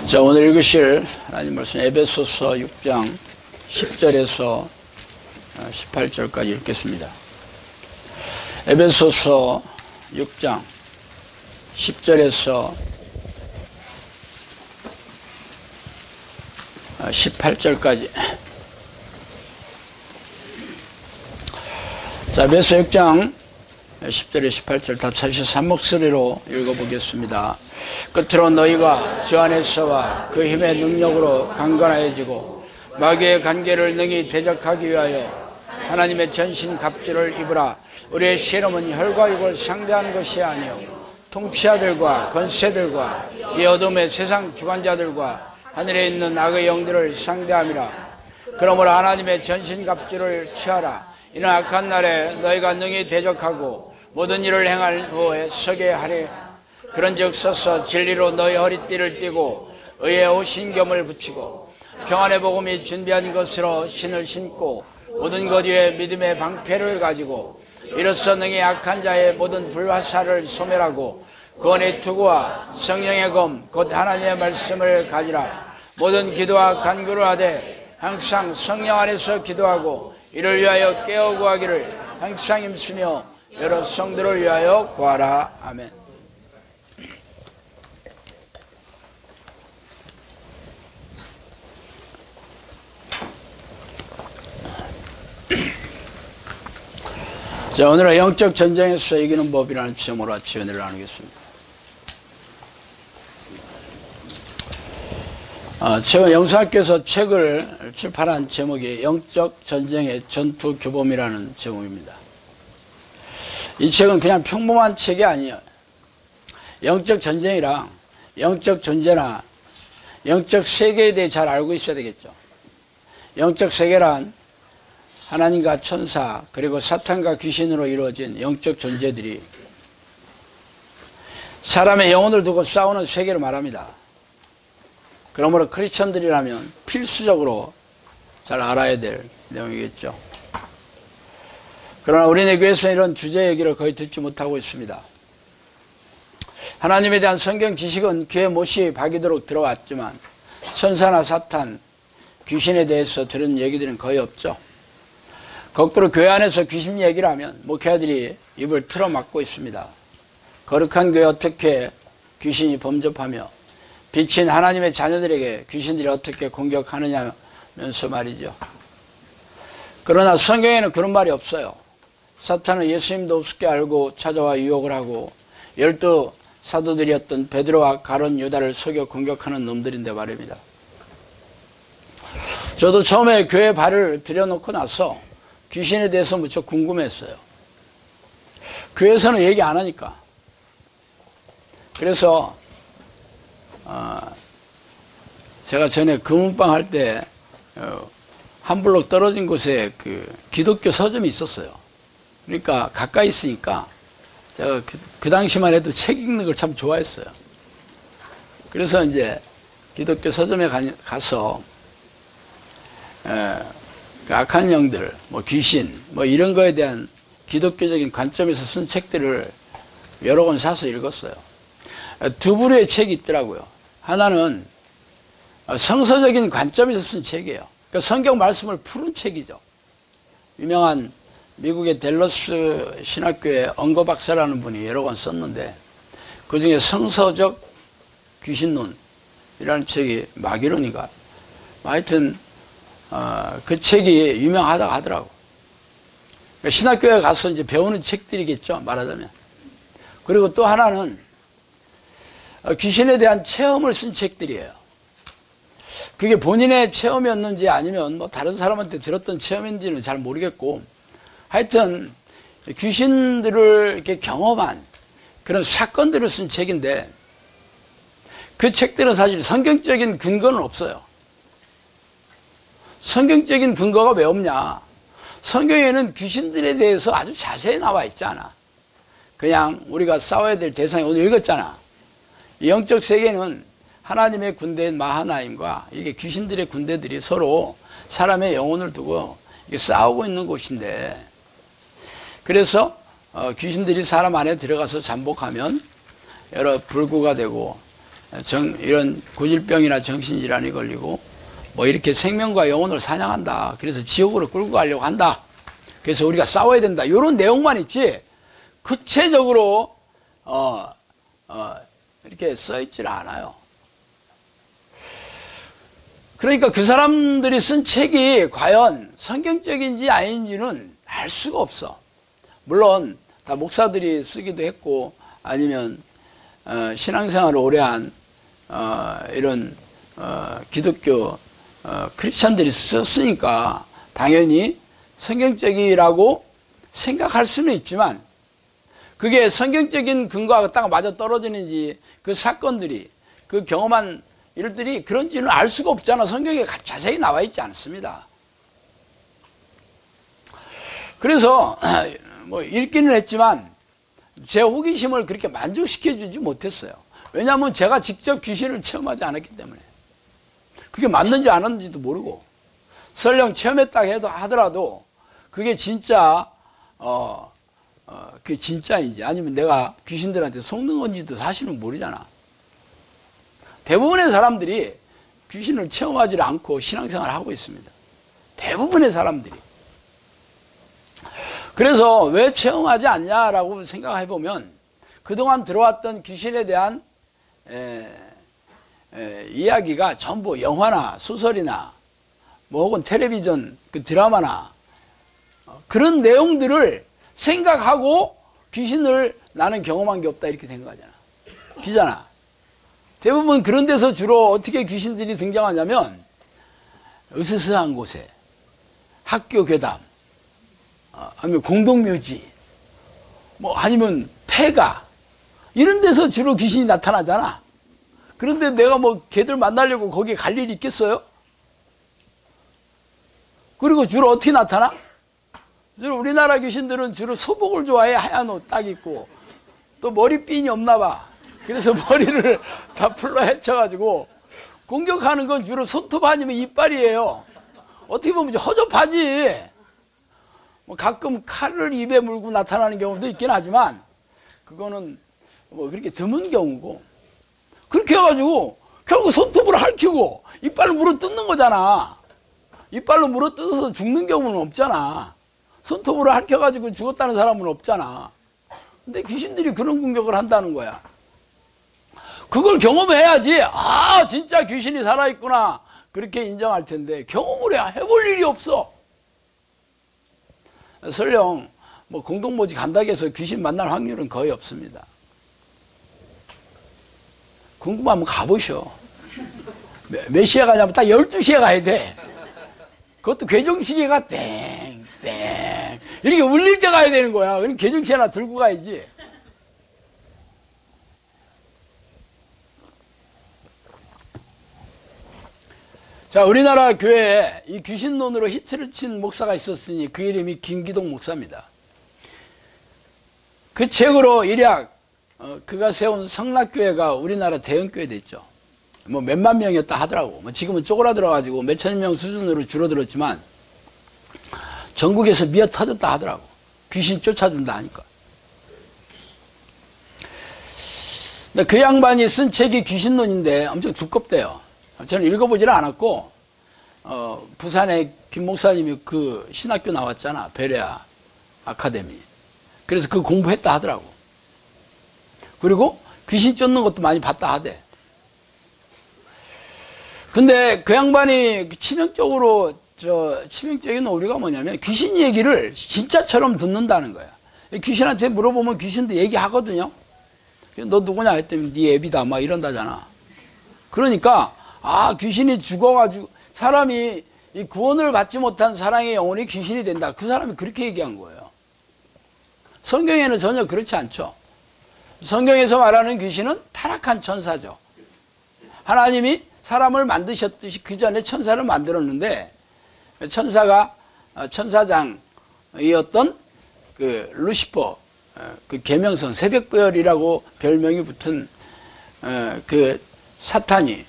자, 오늘 읽으실 하나님 말씀 에베소서 6장 10절에서 18절까지 읽겠습니다. 에베소서 6장 10절에서 18절까지. 자, 에베소 6장 10절에 18절 다 찾으셔서 한 목소리로 읽어보겠습니다. 끝으로 너희가 주 안에서와 그 힘의 능력으로 강건하여지고 마귀의 관계를 능히 대적하기 위하여 하나님의 전신 갑주를 입으라. 우리의 실험은 혈과 육을 상대하는 것이 아니요 통치자들과 권세들과 이 어둠의 세상 주관자들과 하늘에 있는 악의 영들을 상대함이라. 그러므로 하나님의 전신 갑주를 취하라. 이는 악한 날에 너희가 능히 대적하고 모든 일을 행할 후에 서게 하리. 그런즉 서서 진리로 너희 허리띠를 띠고 의의 옷신경을 붙이고 평안의 복음이 준비한 것으로 신을 신고 모든 것 위에 믿음의 방패를 가지고 이로써 능히 악한 자의 모든 불화살을 소멸하고 구원의 투구와 성령의 검 곧 하나님의 말씀을 가지라. 모든 기도와 간구를 하되 항상 성령 안에서 기도하고 이를 위하여 깨어 구하기를 항상 힘쓰며 여러 성들을 위하여 구하라. 아멘. 자, 오늘은 영적 전쟁에서 이기는 법이라는 제목으로 같이 은혜를 나누겠습니다. 최근 영수학교에서 책을 출판한 제목이 영적 전쟁의 전투 교범이라는 제목입니다. 이 책은 그냥 평범한 책이 아니에요. 영적 전쟁이랑 영적 존재나 영적 세계에 대해 잘 알고 있어야 되겠죠. 영적 세계란 하나님과 천사 그리고 사탄과 귀신으로 이루어진 영적 존재들이 사람의 영혼을 두고 싸우는 세계를 말합니다. 그러므로 크리스천들이라면 필수적으로 잘 알아야 될 내용이겠죠. 그러나 우리네 교회에서 이런 주제 얘기를 거의 듣지 못하고 있습니다. 하나님에 대한 성경 지식은 귀에 못이 박이도록 들어왔지만 천사나 사탄, 귀신에 대해서 들은 얘기들은 거의 없죠. 거꾸로 교회 안에서 귀신 얘기를 하면 목회자들이 입을 틀어막고 있습니다. 거룩한 교회 어떻게 귀신이 범접하며 빛인 하나님의 자녀들에게 귀신들이 어떻게 공격하느냐면서 말이죠. 그러나 성경에는 그런 말이 없어요. 사탄은 예수님도 우습게 알고 찾아와 유혹을 하고 12 사도들이었던 베드로와 가룟 유다를 속여 공격하는 놈들인데 말입니다. 저도 처음에 교회에 발을 들여놓고 나서 귀신에 대해서 무척 궁금했어요. 교회에서는 얘기 안 하니까. 그래서 제가 전에 금은방 할 때 한 블록 떨어진 곳에 그 기독교 서점이 있었어요. 그러니까 가까이 있으니까 제가 그 당시만 해도 책 읽는 걸 참 좋아했어요. 그래서 이제 기독교 서점에 가서 그 악한 영들, 뭐 귀신, 뭐 이런 거에 대한 기독교적인 관점에서 쓴 책들을 여러 권 사서 읽었어요. 두 부류의 책이 있더라고요. 하나는 성서적인 관점에서 쓴 책이에요. 그러니까 성경 말씀을 푸는 책이죠. 유명한 미국의 댈러스 신학교의 언거 박사라는 분이 여러 권 썼는데 그 중에 성서적 귀신론이라는 책이 마귀론인가 하여튼 그 책이 유명하다고 하더라고. 그러니까 신학교에 가서 이제 배우는 책들이겠죠, 말하자면. 그리고 또 하나는 귀신에 대한 체험을 쓴 책들이에요. 그게 본인의 체험이었는지 아니면 뭐 다른 사람한테 들었던 체험인지는 잘 모르겠고, 하여튼 귀신들을 이렇게 경험한 그런 사건들을 쓴 책인데, 그 책들은 사실 성경적인 근거는 없어요. 성경적인 근거가 왜 없냐? 성경에는 귀신들에 대해서 아주 자세히 나와 있잖아. 그냥 우리가 싸워야 될 대상이 오늘 읽었잖아. 이 영적 세계는 하나님의 군대인 마하나임과 이게 귀신들의 군대들이 서로 사람의 영혼을 두고 싸우고 있는 곳인데, 그래서 귀신들이 사람 안에 들어가서 잠복하면 여러 불구가 되고 이런 고질병이나 정신질환이 걸리고 뭐 이렇게 생명과 영혼을 사냥한다. 그래서 지옥으로 끌고 가려고 한다. 그래서 우리가 싸워야 된다. 이런 내용만 있지 구체적으로 이렇게 써 있질 않아요. 그러니까 그 사람들이 쓴 책이 과연 성경적인지 아닌지는 알 수가 없어. 물론 다 목사들이 쓰기도 했고 아니면 신앙생활을 오래 한 이런 기독교 크리스찬들이 썼으니까 당연히 성경적이라고 생각할 수는 있지만 그게 성경적인 근거하고 딱 맞아 떨어지는지 그 사건들이 그 경험한 일들이 그런지는 알 수가 없잖아. 성경에 자세히 나와 있지 않습니다. 그래서 뭐 읽기는 했지만 제 호기심을 그렇게 만족시켜주지 못했어요. 왜냐하면 제가 직접 귀신을 체험하지 않았기 때문에 그게 맞는지 안 맞는지도 모르고 설령 체험했다 하더라도 그게 진짜 그게 진짜인지 아니면 내가 귀신들한테 속는 건지도 사실은 모르잖아. 대부분의 사람들이 귀신을 체험하지 않고 신앙생활을 하고 있습니다. 대부분의 사람들이. 그래서 왜 체험하지 않냐라고 생각해 보면 그동안 들어왔던 귀신에 대한 이야기가 전부 영화나 소설이나 뭐 혹은 텔레비전 그 드라마나 그런 내용들을 생각하고 귀신을 나는 경험한 게 없다 이렇게 생각하잖아. 기잖아. 대부분 그런 데서 주로 어떻게 귀신들이 등장하냐면 으스스한 곳에 학교 괴담 아니면 공동묘지 뭐 아니면 폐가 이런 데서 주로 귀신이 나타나잖아. 그런데 내가 뭐 걔들 만나려고 거기 갈 일이 있겠어요? 그리고 주로 어떻게 나타나? 주로 우리나라 귀신들은 주로 소복을 좋아해. 하얀 옷 딱 입고 또 머리핀이 없나 봐. 그래서 머리를 다 풀러 헤쳐가지고 공격하는 건 주로 손톱 아니면 이빨이에요. 어떻게 보면 허접하지. 뭐 가끔 칼을 입에 물고 나타나는 경우도 있긴 하지만 그거는 뭐 그렇게 드문 경우고 그렇게 해가지고 결국 손톱으로 핥히고 이빨로 물어 뜯는 거잖아. 이빨로 물어 뜯어서 죽는 경우는 없잖아. 손톱으로 핥혀가지고 죽었다는 사람은 없잖아. 근데 귀신들이 그런 공격을 한다는 거야. 그걸 경험해야지 아 진짜 귀신이 살아있구나 그렇게 인정할 텐데 경험을 해볼 일이 없어. 설령 뭐 공동모지 간다고 해서 귀신 만날 확률은 거의 없습니다. 궁금하면 가보셔. 몇 시에 가냐면 딱 12시에 가야 돼. 그것도 괴정시계가 땡땡 이렇게 울릴 때 가야 되는 거야. 그럼 괴정시계 하나 들고 가야지. 자, 우리나라 교회에 이 귀신론으로 히트를 친 목사가 있었으니 그 이름이 김기동 목사입니다. 그 책으로 일약 그가 세운 성락교회가 우리나라 대형교회 됐죠. 뭐 몇만 명이었다 하더라고. 뭐 지금은 쪼그라들어가지고 몇천 명 수준으로 줄어들었지만 전국에서 미어 터졌다 하더라고. 귀신 쫓아준다 하니까. 근데 그 양반이 쓴 책이 귀신론인데 엄청 두껍대요. 저는 읽어보지를 않았고 부산에 김 목사님이 그 신학교 나왔잖아. 베레아 아카데미. 그래서 그 공부했다 하더라고. 그리고 귀신 쫓는 것도 많이 봤다 하대. 근데 그 양반이 치명적으로 치명적인 오류가 뭐냐면 귀신 얘기를 진짜처럼 듣는다는 거야. 귀신한테 물어보면 귀신도 얘기하거든요. 너 누구냐 했더니 네 애비다 막 이런다잖아. 그러니까 아 귀신이 죽어가지고 사람이 이 구원을 받지 못한 사랑의 영혼이 귀신이 된다. 그 사람이 그렇게 얘기한 거예요. 성경에는 전혀 그렇지 않죠. 성경에서 말하는 귀신은 타락한 천사죠. 하나님이 사람을 만드셨듯이 그 전에 천사를 만들었는데 천사가 천사장이었던 그 루시퍼 그 계명성 새벽별이라고 별명이 붙은 그 사탄이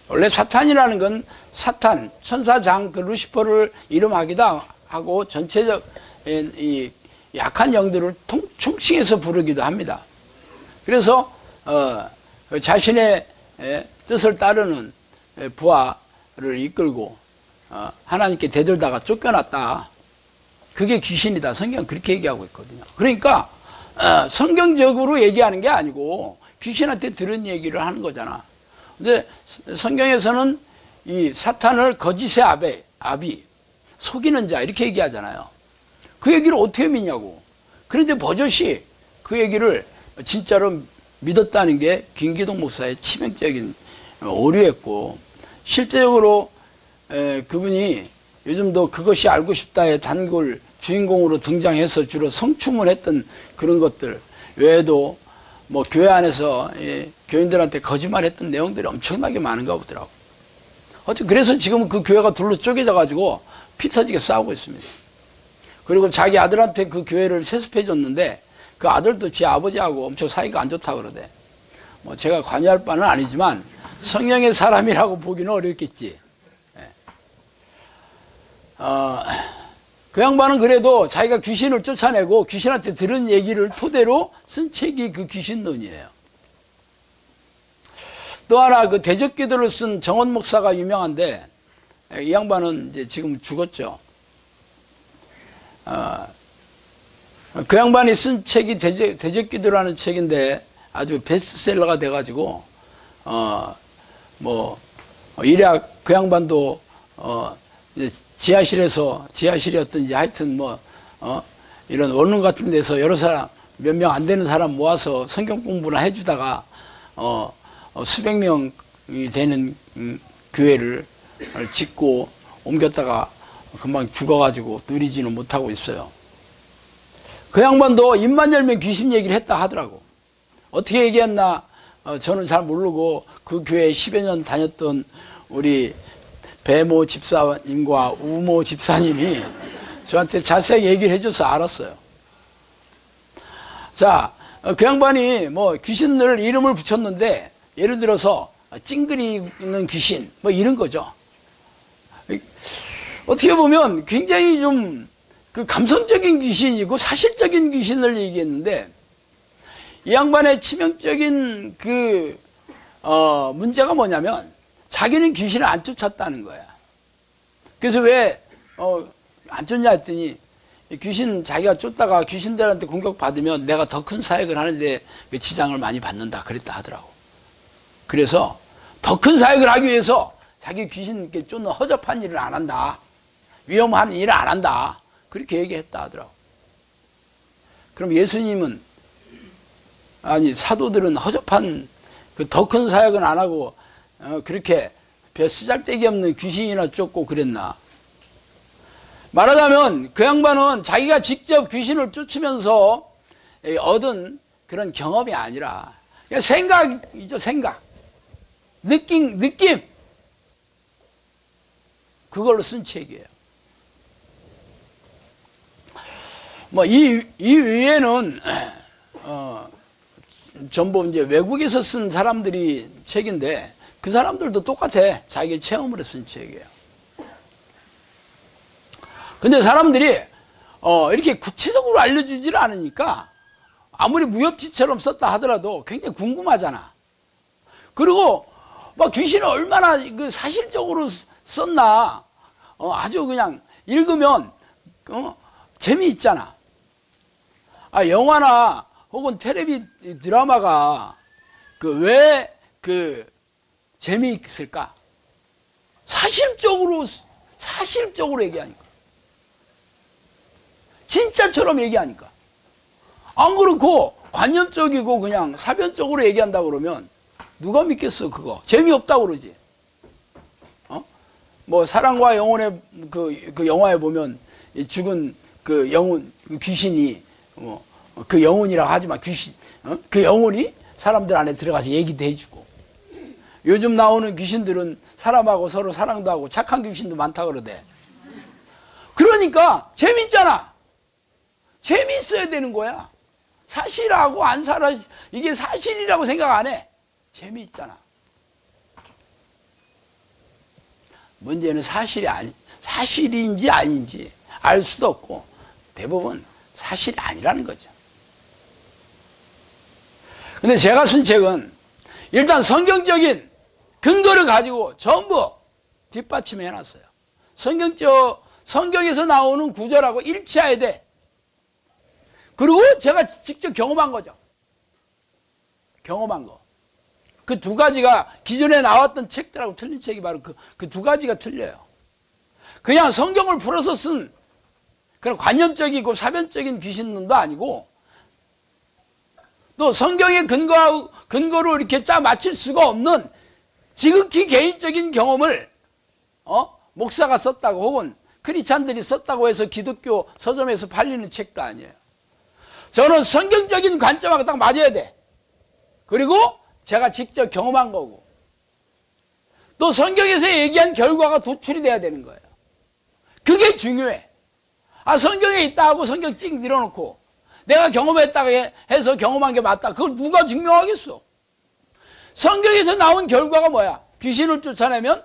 원래 사탄이라는 건 사탄 천사장 그 루시퍼를 이름하기도 하고 전체적 이 약한 영들을 총칭해서 부르기도 합니다. 그래서 자신의 뜻을 따르는 부하를 이끌고 하나님께 대들다가 쫓겨났다. 그게 귀신이다. 성경은 그렇게 얘기하고 있거든요. 그러니까 성경적으로 얘기하는 게 아니고 귀신한테 들은 얘기를 하는 거잖아. 근데 성경에서는 이 사탄을 거짓의 아비, 속이는 자 이렇게 얘기하잖아요. 그 얘기를 어떻게 믿냐고. 그런데 버젓이 그 얘기를 진짜로 믿었다는 게 김기동 목사의 치명적인 오류였고, 실제적으로 그분이 요즘도 그것이 알고 싶다의 단골 주인공으로 등장해서 주로 성춤을 했던 그런 것들 외에도 뭐 교회 안에서 교인들한테 거짓말했던 내용들이 엄청나게 많은가 보더라고. 그래서 지금은 그 교회가 둘로 쪼개져 가지고 피 터지게 싸우고 있습니다. 그리고 자기 아들한테 그 교회를 세습해 줬는데 그 아들도 지 아버지하고 엄청 사이가 안 좋다고 그러대. 뭐 제가 관여할 바는 아니지만 성령의 사람이라고 보기는 어렵겠지. 그 양반은 그래도 자기가 귀신을 쫓아내고 귀신한테 들은 얘기를 토대로 쓴 책이 그 귀신론이에요. 또 하나 그 대적기도를 쓴 정원 목사가 유명한데, 이 양반은 이제 지금 죽었죠. 그 양반이 쓴 책이 대적기도라는 책인데 아주 베스트셀러가 돼가지고 일약 그 양반도 지하실이었든지 하여튼 이런 원룸 같은 데서 여러 사람, 몇 명 안 되는 사람 모아서 성경 공부나 해주다가 수백 명이 되는 교회를 짓고 옮겼다가 금방 죽어가지고 누리지는 못하고 있어요. 그 양반도 입만 열면 귀신 얘기를 했다 하더라고. 어떻게 얘기했나 저는 잘 모르고 그 교회에 10여 년 다녔던 우리 배모 집사님과 우모 집사님이 저한테 자세하게 얘기를 해줘서 알았어요. 자, 그 양반이 뭐 귀신을 이름을 붙였는데 예를 들어서 찡그리는 귀신 뭐 이런 거죠. 어떻게 보면 굉장히 좀 그 감성적인 귀신이고 사실적인 귀신을 얘기했는데, 이 양반의 치명적인 그 문제가 뭐냐면 자기는 귀신을 안 쫓았다는 거야. 그래서 왜 안 쫓냐 했더니 귀신 자기가 쫓다가 귀신들한테 공격받으면 내가 더 큰 사역을 하는데 그 지장을 많이 받는다 그랬다 하더라고. 그래서 더 큰 사역을 하기 위해서 자기 귀신 쫓는 허접한 일을 안 한다. 위험한 일을 안 한다. 그렇게 얘기했다 하더라고. 그럼 예수님은, 아니 사도들은 허접한 그 더 큰 사역은 안 하고 그렇게 별 쓰잘데기 없는 귀신이나 쫓고 그랬나? 말하자면 그 양반은 자기가 직접 귀신을 쫓으면서 얻은 그런 경험이 아니라 그냥 생각이죠. 생각, 느낌 그걸로 쓴 책이에요. 뭐 이 위에는 전부 이제 외국에서 쓴 사람들이 책인데 그 사람들도 똑같아. 자기 체험으로 쓴 책이에요. 근데 사람들이 이렇게 구체적으로 알려주지를 않으니까 아무리 무협지처럼 썼다 하더라도 굉장히 궁금하잖아. 그리고 막 귀신을 얼마나 그 사실적으로 썼나 아주 그냥 읽으면 재미있잖아. 영화나 혹은 텔레비 드라마가 왜 재미있을까? 사실적으로 얘기하니까. 진짜처럼 얘기하니까. 안 그렇고 관념적이고 그냥 사변적으로 얘기한다고 그러면 누가 믿겠어, 그거. 재미없다고 그러지. 뭐 사랑과 영혼의 그 영화에 보면 죽은 그 영혼, 그 귀신이 그 영혼이라고 하지만 귀신, 그 영혼이 사람들 안에 들어가서 얘기도 해주고. 요즘 나오는 귀신들은 사람하고 서로 사랑도 하고 착한 귀신도 많다 그러대. 그러니까 재밌잖아. 재미있어야 되는 거야. 사실하고 안 살아, 이게 사실이라고 생각 안 해. 재미있잖아. 문제는 사실인지 아닌지 알 수도 없고 대부분 사실이 아니라는 거죠. 근데 제가 쓴 책은 일단 성경적인 근거를 가지고 전부 뒷받침해 놨어요. 성경에서 나오는 구절하고 일치해야 돼. 그리고 제가 직접 경험한 거죠. 경험한 거. 그 두 가지가 기존에 나왔던 책들하고 틀린 책이 바로 그 두 가지가 틀려요. 그냥 성경을 풀어서 쓴 그런 관념적이고 사변적인 귀신론도 아니고, 또 성경의 근거로 이렇게 짜 맞힐 수가 없는 지극히 개인적인 경험을 목사가 썼다고 혹은 크리스찬들이 썼다고 해서 기독교 서점에서 팔리는 책도 아니에요. 저는 성경적인 관점하고 딱 맞아야 돼. 그리고 제가 직접 경험한 거고, 또 성경에서 얘기한 결과가 도출이 돼야 되는 거예요. 그게 중요해. 성경에 있다 하고 성경 찍 밀어놓고 내가 경험했다고 해서 경험한 게 맞다, 그걸 누가 증명하겠어? 성경에서 나온 결과가 뭐야? 귀신을 쫓아내면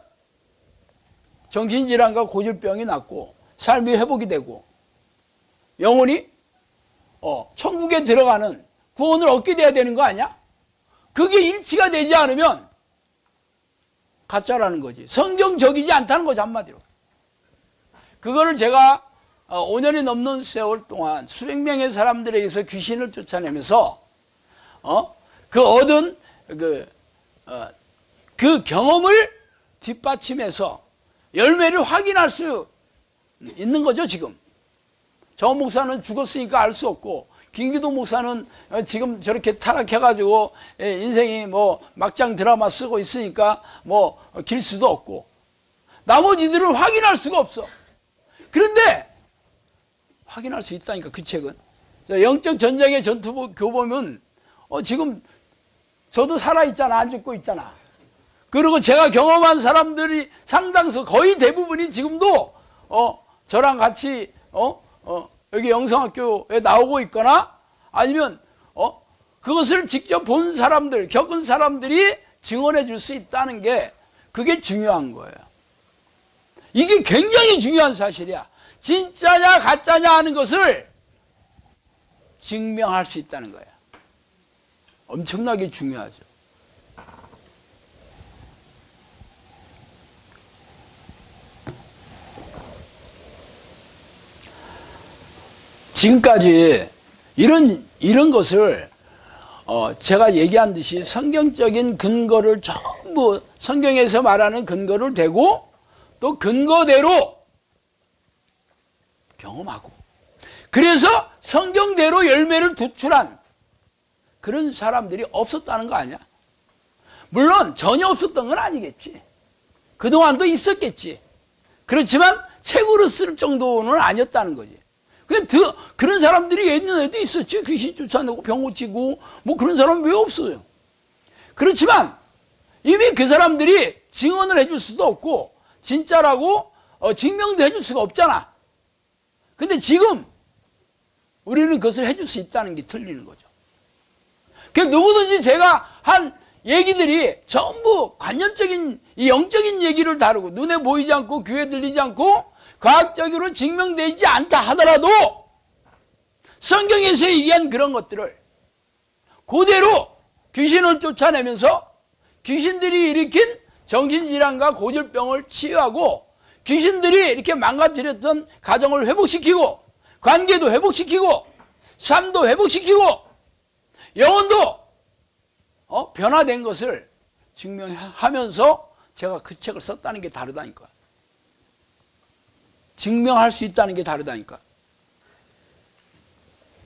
정신질환과 고질병이 낫고 삶이 회복이 되고 영혼이 천국에 들어가는 구원을 얻게 돼야 되는 거 아니야? 그게 일치가 되지 않으면 가짜라는 거지. 성경적이지 않다는 거지, 한마디로. 그거를 제가 5년이 넘는 세월 동안 수백 명의 사람들에게서 귀신을 쫓아내면서 그 얻은 그 경험을 뒷받침해서 열매를 확인할 수 있는 거죠. 지금 정 목사는 죽었으니까 알 수 없고, 김기도 목사는 지금 저렇게 타락해가지고 인생이 뭐 막장 드라마 쓰고 있으니까 뭐 길 수도 없고, 나머지들은 확인할 수가 없어. 그런데 확인할 수 있다니까, 그 책은. 영적 전쟁의 전투교 보면 지금 저도 살아있잖아, 안 죽고 있잖아. 그리고 제가 경험한 사람들이 상당수, 거의 대부분이 지금도 저랑 같이 여기 영성학교에 나오고 있거나, 아니면 그것을 직접 본 사람들, 겪은 사람들이 증언해 줄 수 있다는 게, 그게 중요한 거예요. 이게 굉장히 중요한 사실이야. 진짜냐 가짜냐 하는 것을 증명할 수 있다는 거야. 엄청나게 중요하죠. 지금까지 이런 것을 제가 얘기한 듯이 성경적인 근거를 전부, 성경에서 말하는 근거를 대고 또 근거대로 경험하고, 그래서 성경대로 열매를 도출한 그런 사람들이 없었다는 거 아니야? 물론 전혀 없었던 건 아니겠지. 그동안도 있었겠지. 그렇지만 책으로 쓸 정도는 아니었다는 거지. 그런 사람들이 옛날에도 있었지. 귀신 쫓아내고 병 고치고 뭐 그런 사람 왜 없어요? 그렇지만 이미 그 사람들이 증언을 해줄 수도 없고 진짜라고 증명도 해줄 수가 없잖아. 근데 지금 우리는 그것을 해줄 수 있다는 게 틀리는 거죠. 그러니까 누구든지 제가 한 얘기들이 전부 관념적인, 이 영적인 얘기를 다루고 눈에 보이지 않고 귀에 들리지 않고 과학적으로 증명되지 않다 하더라도 성경에서 얘기한 그런 것들을 그대로 귀신을 쫓아내면서 귀신들이 일으킨 정신질환과 고질병을 치유하고, 귀신들이 이렇게 망가뜨렸던 가정을 회복시키고, 관계도 회복시키고, 삶도 회복시키고, 영혼도 변화된 것을 증명하면서 제가 그 책을 썼다는 게 다르다니까. 증명할 수 있다는 게 다르다니까.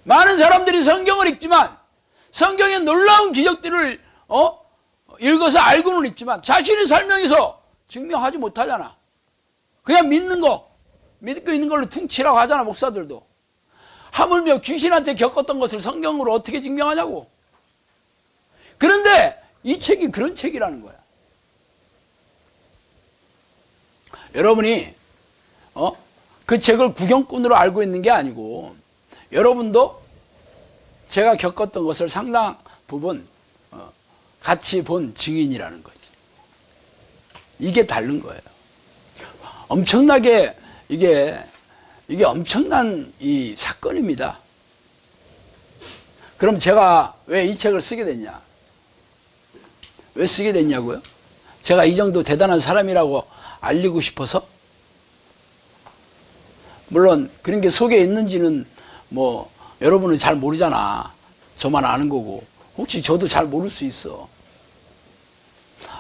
많은 사람들이 성경을 읽지만 성경의 놀라운 기적들을 읽어서 알고는 있지만 자신의 설명에서 증명하지 못하잖아. 그냥 믿고 있는 걸로 퉁치라고 하잖아, 목사들도. 하물며 귀신한테 겪었던 것을 성경으로 어떻게 증명하냐고. 그런데 이 책이 그런 책이라는 거야. 여러분이 그 책을 구경꾼으로 알고 있는 게 아니고, 여러분도 제가 겪었던 것을 상당 부분 같이 본 증인이라는 거지. 이게 다른 거예요. 엄청나게 이게 엄청난 이 사건입니다. 그럼 제가 왜 이 책을 쓰게 됐냐? 왜 쓰게 됐냐고요? 제가 이 정도 대단한 사람이라고 알리고 싶어서? 물론 그런 게 속에 있는지는 뭐 여러분은 잘 모르잖아. 저만 아는 거고. 혹시 저도 잘 모를 수 있어.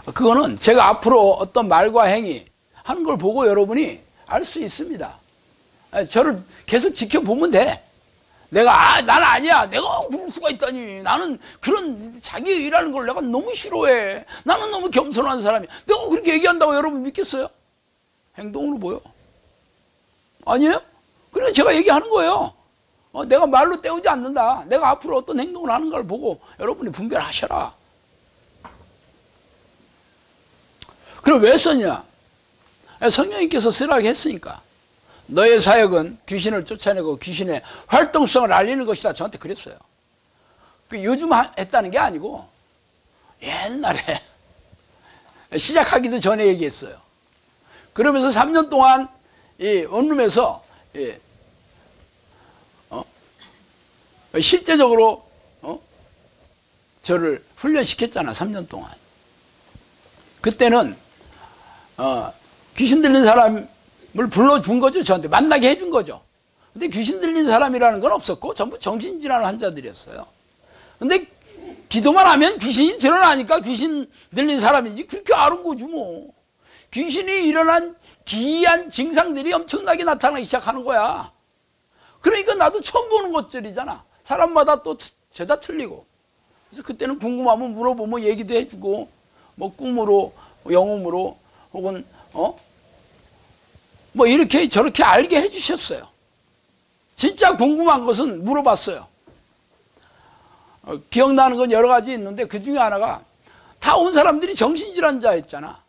그거는 제가 앞으로 어떤 말과 행위 하는 걸 보고 여러분이 알 수 있습니다. 저를 계속 지켜보면 돼. 내가 난 아니야. 내가 그럴 수가 있다니. 나는 그런 자기 일하는 걸 내가 너무 싫어해. 나는 너무 겸손한 사람이야. 내가 그렇게 얘기한다고 여러분 믿겠어요? 행동으로 보여. 아니에요? 그러니까 제가 얘기하는 거예요. 내가 말로 때우지 않는다. 내가 앞으로 어떤 행동을 하는 걸 보고 여러분이 분별하셔라. 그럼 왜 썼냐? 성령님께서 쓰라고 했으니까. 너의 사역은 귀신을 쫓아내고 귀신의 활동성을 알리는 것이다. 저한테 그랬어요. 요즘 했다는 게 아니고 옛날에 시작하기도 전에 얘기했어요. 그러면서 3년 동안 이 원룸에서 실제적으로 저를 훈련시켰잖아. 3년 동안. 그때는 귀신 들린 사람을 불러준 거죠. 저한테 만나게 해준 거죠. 근데 귀신 들린 사람이라는 건 없었고 전부 정신질환 환자들이었어요. 근데 기도만 하면 귀신이 드러나니까 귀신 들린 사람인지 그렇게 아는 거지 뭐. 귀신이 일어난 기이한 증상들이 엄청나게 나타나기 시작하는 거야. 그러니까 나도 처음 보는 것들이잖아. 사람마다 또 죄다 틀리고. 그래서 그때는 궁금하면 물어보면 얘기도 해주고 뭐 꿈으로 영음으로 혹은 뭐 이렇게 저렇게 알게 해주셨어요. 진짜 궁금한 것은 물어봤어요. 기억나는 건 여러 가지 있는데 그 중에 하나가 다 온 사람들이 정신질환자였잖아.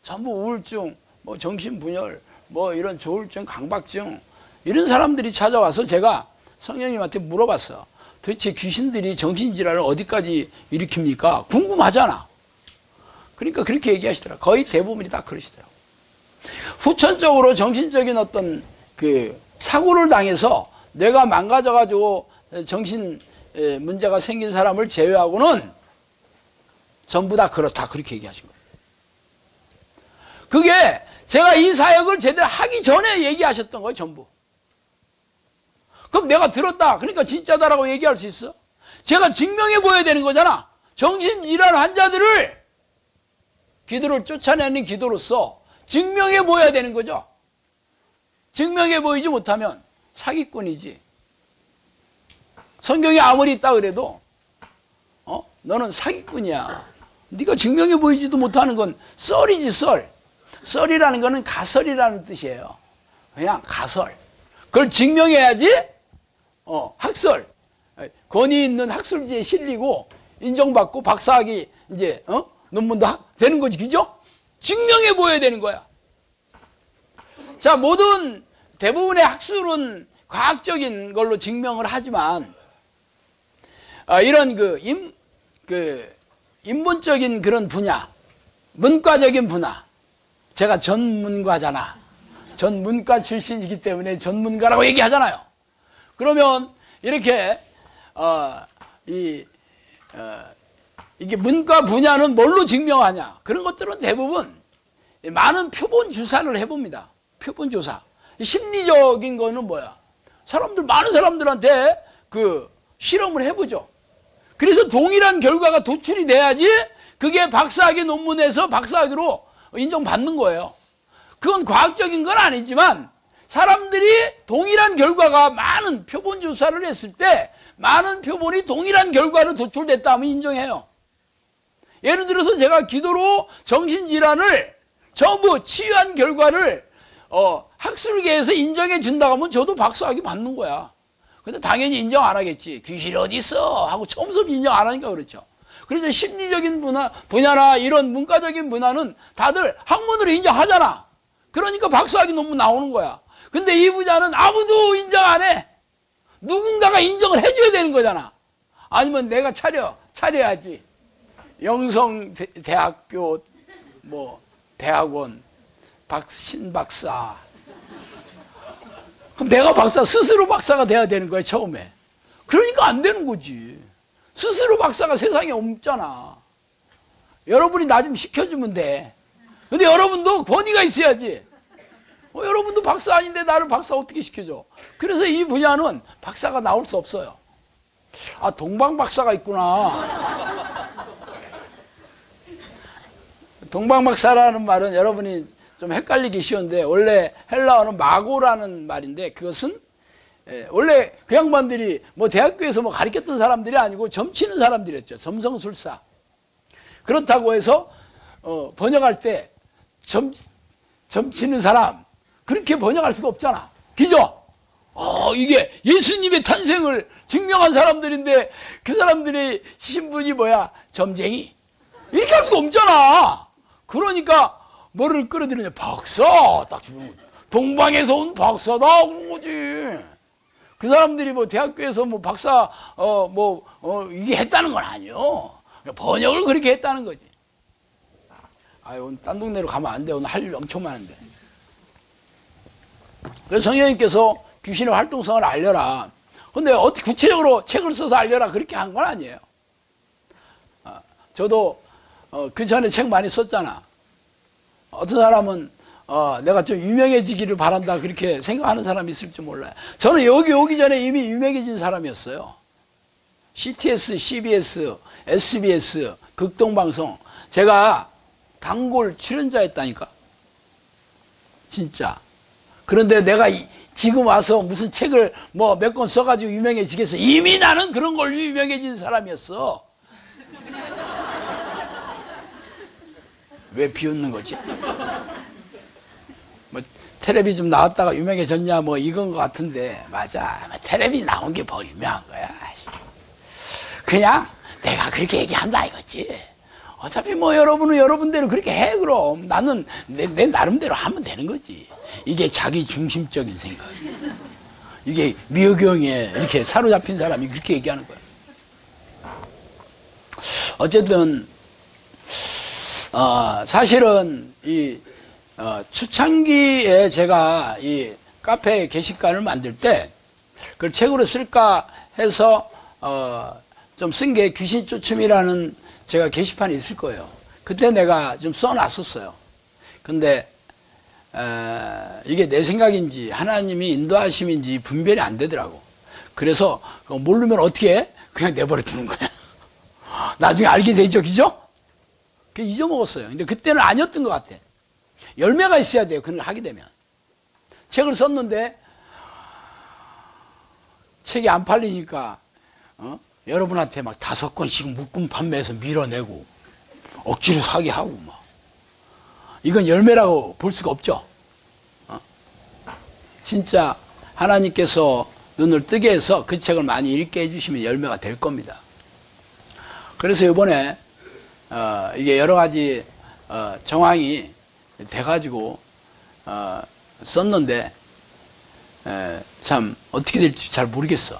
전부 우울증, 뭐 정신분열, 뭐 이런 조울증, 강박증 이런 사람들이 찾아와서 제가 성령님한테 물어봤어요. 도대체 귀신들이 정신질환을 어디까지 일으킵니까? 궁금하잖아. 그러니까 그렇게 얘기하시더라. 거의 대부분이 다 그러시더라고. 후천적으로 정신적인 어떤 그 사고를 당해서 뇌가 망가져가지고 정신 문제가 생긴 사람을 제외하고는 전부 다 그렇다. 그렇게 얘기하신 거예요. 그게 제가 이 사역을 제대로 하기 전에 얘기하셨던 거예요. 전부. 그럼 내가 들었다. 그러니까 진짜다라고 얘기할 수 있어? 제가 증명해 보여야 되는 거잖아. 정신질환 환자들을 기도를 쫓아내는 기도로서 증명해 보여야 되는 거죠. 증명해 보이지 못하면 사기꾼이지. 성경에 아무리 있다 그래도 너는 사기꾼이야. 네가 증명해 보이지도 못하는 건 썰이지 썰. 썰이라는 거는 가설이라는 뜻이에요. 그냥 가설. 그걸 증명해야지 학설. 권위 있는 학술지에 실리고 인정받고 박사학위 이제 논문도 되는 거지. 그죠? 증명해 보여야 되는 거야. 자, 모든 대부분의 학술은 과학적인 걸로 증명을 하지만 이런 인문적인 그런 분야, 문과적인 분야. 제가 전문가잖아. 전문과 출신이기 때문에 전문가라고 얘기하잖아요. 그러면 이렇게 이게 문과 분야는 뭘로 증명하냐? 그런 것들은 대부분 많은 표본 주사를 해봅니다. 표본 조사. 심리적인 거는 뭐야? 많은 사람들한테 그 실험을 해보죠. 그래서 동일한 결과가 도출이 돼야지 그게 박사학위 논문에서 박사학위로 인정받는 거예요. 그건 과학적인 건 아니지만 사람들이 동일한 결과가 많은 표본 조사를 했을 때 많은 표본이 동일한 결과로 도출됐다 하면 인정해요. 예를 들어서 제가 기도로 정신질환을 전부 치유한 결과를 학술계에서 인정해 준다고 하면 저도 박사학위 받는 거야. 근데 당연히 인정 안 하겠지. 귀신이 어디 있어 하고 처음부터 인정 안 하니까 그렇죠. 그래서 심리적인 분야나 이런 문과적인 분야는 다들 학문으로 인정하잖아. 그러니까 박사학위 논문 나오는 거야. 근데 이 분야는 아무도 인정 안 해. 누군가가 인정을 해줘야 되는 거잖아. 아니면 내가 차려야지. 영성대학교 뭐 대학원 신박사. 그럼 내가 스스로 박사가 돼야 되는 거야 처음에. 그러니까 안 되는 거지. 스스로 박사가 세상에 없잖아. 여러분이 나 좀 시켜주면 돼. 근데 여러분도 권위가 있어야지. 여러분도 박사 아닌데 나를 박사 어떻게 시켜줘? 그래서 이 분야는 박사가 나올 수 없어요. 아, 동방 박사가 있구나. 동방 박사라는 말은 여러분이 좀 헷갈리기 쉬운데, 원래 헬라어는 마고라는 말인데, 그것은 원래 그 양반들이 뭐 대학교에서 뭐 가르쳤던 사람들이 아니고 점치는 사람들이었죠. 점성술사. 그렇다고 해서 번역할 때 점치는 사람, 그렇게 번역할 수가 없잖아. 그죠? 이게 예수님의 탄생을 증명한 사람들인데 그 사람들의 신분이 뭐야? 점쟁이. 이렇게 할 수가 없잖아. 그러니까 뭐를 끌어들이냐? 박사. 딱 동방에서 온 박사다 그런 거지. 그 사람들이 뭐 대학교에서 뭐 박사 이게 했다는 건 아니요. 번역을 그렇게 했다는 거지. 오늘 딴 동네로 가면 안 돼. 오늘 할 일 엄청 많은데. 그래서 성령님께서 귀신의 활동성을 알려라. 근데 어떻게 구체적으로 책을 써서 알려라 그렇게 한 건 아니에요. 저도 그 전에 책 많이 썼잖아. 어떤 사람은 내가 좀 유명해지기를 바란다 그렇게 생각하는 사람이 있을지 몰라요. 저는 여기 오기 전에 이미 유명해진 사람이었어요. CTS, CBS, SBS, 극동방송. 제가 단골 출연자였다니까. 진짜. 그런데 내가 지금 와서 무슨 책을 뭐 몇 권 써가지고 유명해지겠어. 이미 나는 그런 걸로 유명해진 사람이었어. 왜 비웃는 거지? 뭐 텔레비 좀 나왔다가 유명해졌냐 뭐 이건 것 같은데, 맞아. 텔레비 나온 게 뭐 유명한 거야. 그냥 내가 그렇게 얘기한다 이거지. 어차피 뭐 여러분은 여러분대로 그렇게 해. 그럼 나는 내 나름대로 하면 되는 거지. 이게 자기 중심적인 생각. 이게 미호경에 이렇게 사로잡힌 사람이 그렇게 얘기하는 거야. 어쨌든 사실은 이 초창기에 제가 이 카페 게시판을 만들 때 그걸 책으로 쓸까 해서 좀 쓴 게 귀신 쫓음이라는 제가 게시판이 있을 거예요. 그때 내가 좀 써놨었어요. 근데 이게 내 생각인지 하나님이 인도하심인지 분별이 안 되더라고. 그래서 모르면 어떻게 해? 그냥 내버려 두는 거야. 나중에 알게 되죠, 그죠? 그 잊어먹었어요. 근데 그때는 아니었던 것 같아. 열매가 있어야 돼요, 그걸 하게 되면. 책을 썼는데 책이 안 팔리니까 여러분한테 막 5권씩 묶음 판매해서 밀어내고 억지로 사게 하고 막. 이건 열매라고 볼 수가 없죠. 진짜 하나님께서 눈을 뜨게 해서 그 책을 많이 읽게 해주시면 열매가 될 겁니다. 그래서 이번에 이게 여러 가지 정황이 돼가지고 썼는데 참 어떻게 될지 잘 모르겠어.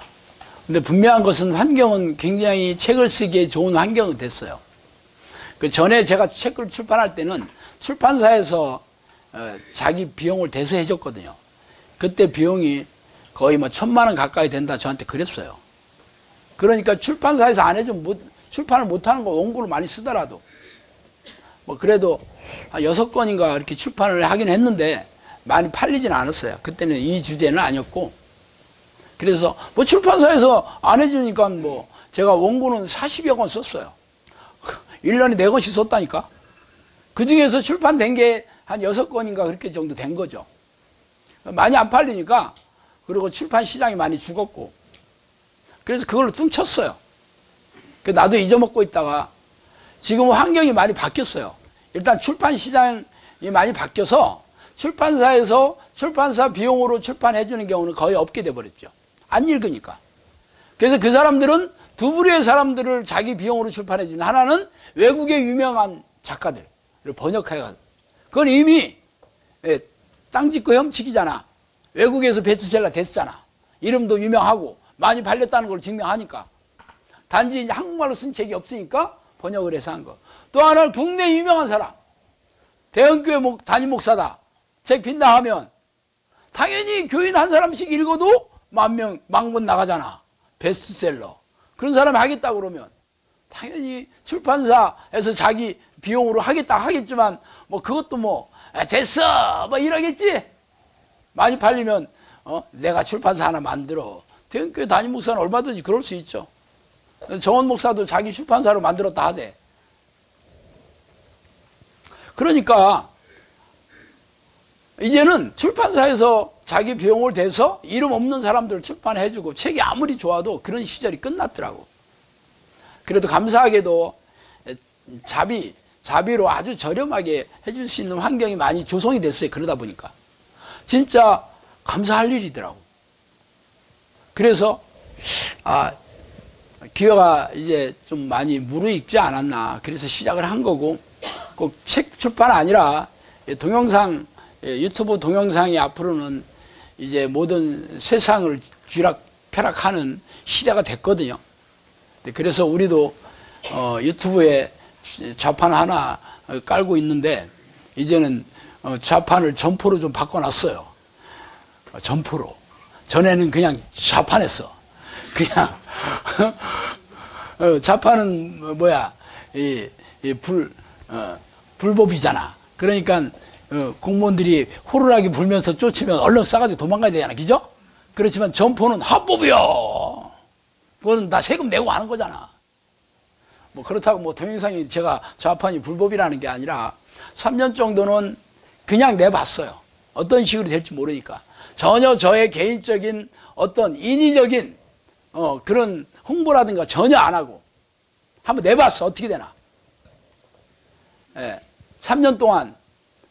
근데 분명한 것은 환경은 굉장히 책을 쓰기에 좋은 환경은 됐어요. 그 전에 제가 책을 출판할 때는 출판사에서 자기 비용을 대서해 줬거든요. 그때 비용이 거의 뭐 1,000만 원 가까이 된다 저한테 그랬어요. 그러니까 출판사에서 안 해주면 출판을 못하는 거, 원고를 많이 쓰더라도 뭐 그래도 한 6권인가 이렇게 출판을 하긴 했는데 많이 팔리진 않았어요. 그때는 이 주제는 아니었고. 그래서 뭐 출판사에서 안 해주니까 뭐 제가 원고는 40여 권 썼어요. 1년에 4권씩 썼다니까. 그 중에서 출판된 게 한 6권인가 그렇게 정도 된 거죠. 많이 안 팔리니까. 그리고 출판 시장이 많이 죽었고. 그래서 그걸로 퉁쳤어요. 나도 잊어먹고 있다가 지금 환경이 많이 바뀌었어요. 일단 출판 시장이 많이 바뀌어서 출판사에서 출판사 비용으로 출판해 주는 경우는 거의 없게 돼버렸죠. 안 읽으니까. 그래서 그 사람들은 두 부류의 사람들을 자기 비용으로 출판해 주는, 하나는 외국의 유명한 작가들을 번역해가, 그건 이미 땅 짓고 훔치기잖아. 외국에서 베스트셀러 됐잖아. 이름도 유명하고 많이 팔렸다는 걸 증명하니까. 단지 이제 한국말로 쓴 책이 없으니까 번역을 해서 한 거. 또 하나는 국내 유명한 사람, 대형교회 담임 목사다, 책 빈다 하면 당연히 교인 한 사람씩 읽어도 10,000명, 10,000권 나가잖아. 베스트셀러. 그런 사람이 하겠다 그러면 당연히 출판사에서 자기 비용으로 하겠다 하겠지만 뭐 그것도 뭐 됐어 뭐 이러겠지. 많이 팔리면 내가 출판사 하나 만들어. 대형교회 담임 목사는 얼마든지 그럴 수 있죠. 정원 목사도 자기 출판사로 만들었다 하대. 그러니까 이제는 출판사에서 자기 비용을 대서 이름 없는 사람들 출판해주고 책이 아무리 좋아도 그런 시절이 끝났더라고. 그래도 감사하게도 자비로 아주 저렴하게 해줄 수 있는 환경이 많이 조성이 됐어요. 그러다 보니까 진짜 감사할 일이더라고. 그래서 기회가 이제 좀 많이 무르익지 않았나. 그래서 시작을 한 거고, 꼭 책 출판 아니라 동영상, 유튜브 동영상이 앞으로는 이제 모든 세상을 쥐락펴락하는 시대가 됐거든요. 그래서 우리도 유튜브에 좌판 하나 깔고 있는데 이제는 좌판을 점포로 좀 바꿔놨어요. 점포로. 전에는 그냥 좌판했어. 그냥 좌판은 뭐야, 불법이잖아. 그러니까 공무원들이 호루라기 불면서 쫓으면 얼른 싸가지고 도망가야 되잖아. 그죠? 그렇지만 점포는 합법이요. 그거는 다 세금 내고 하는 거잖아. 뭐 그렇다고 뭐 동영상이 제가 좌판이 불법이라는 게 아니라 3년 정도는 그냥 내봤어요. 어떤 식으로 될지 모르니까. 전혀 저의 개인적인 어떤 인위적인 그런 홍보라든가 전혀 안 하고 한번 내봤어. 어떻게 되나. 3년 동안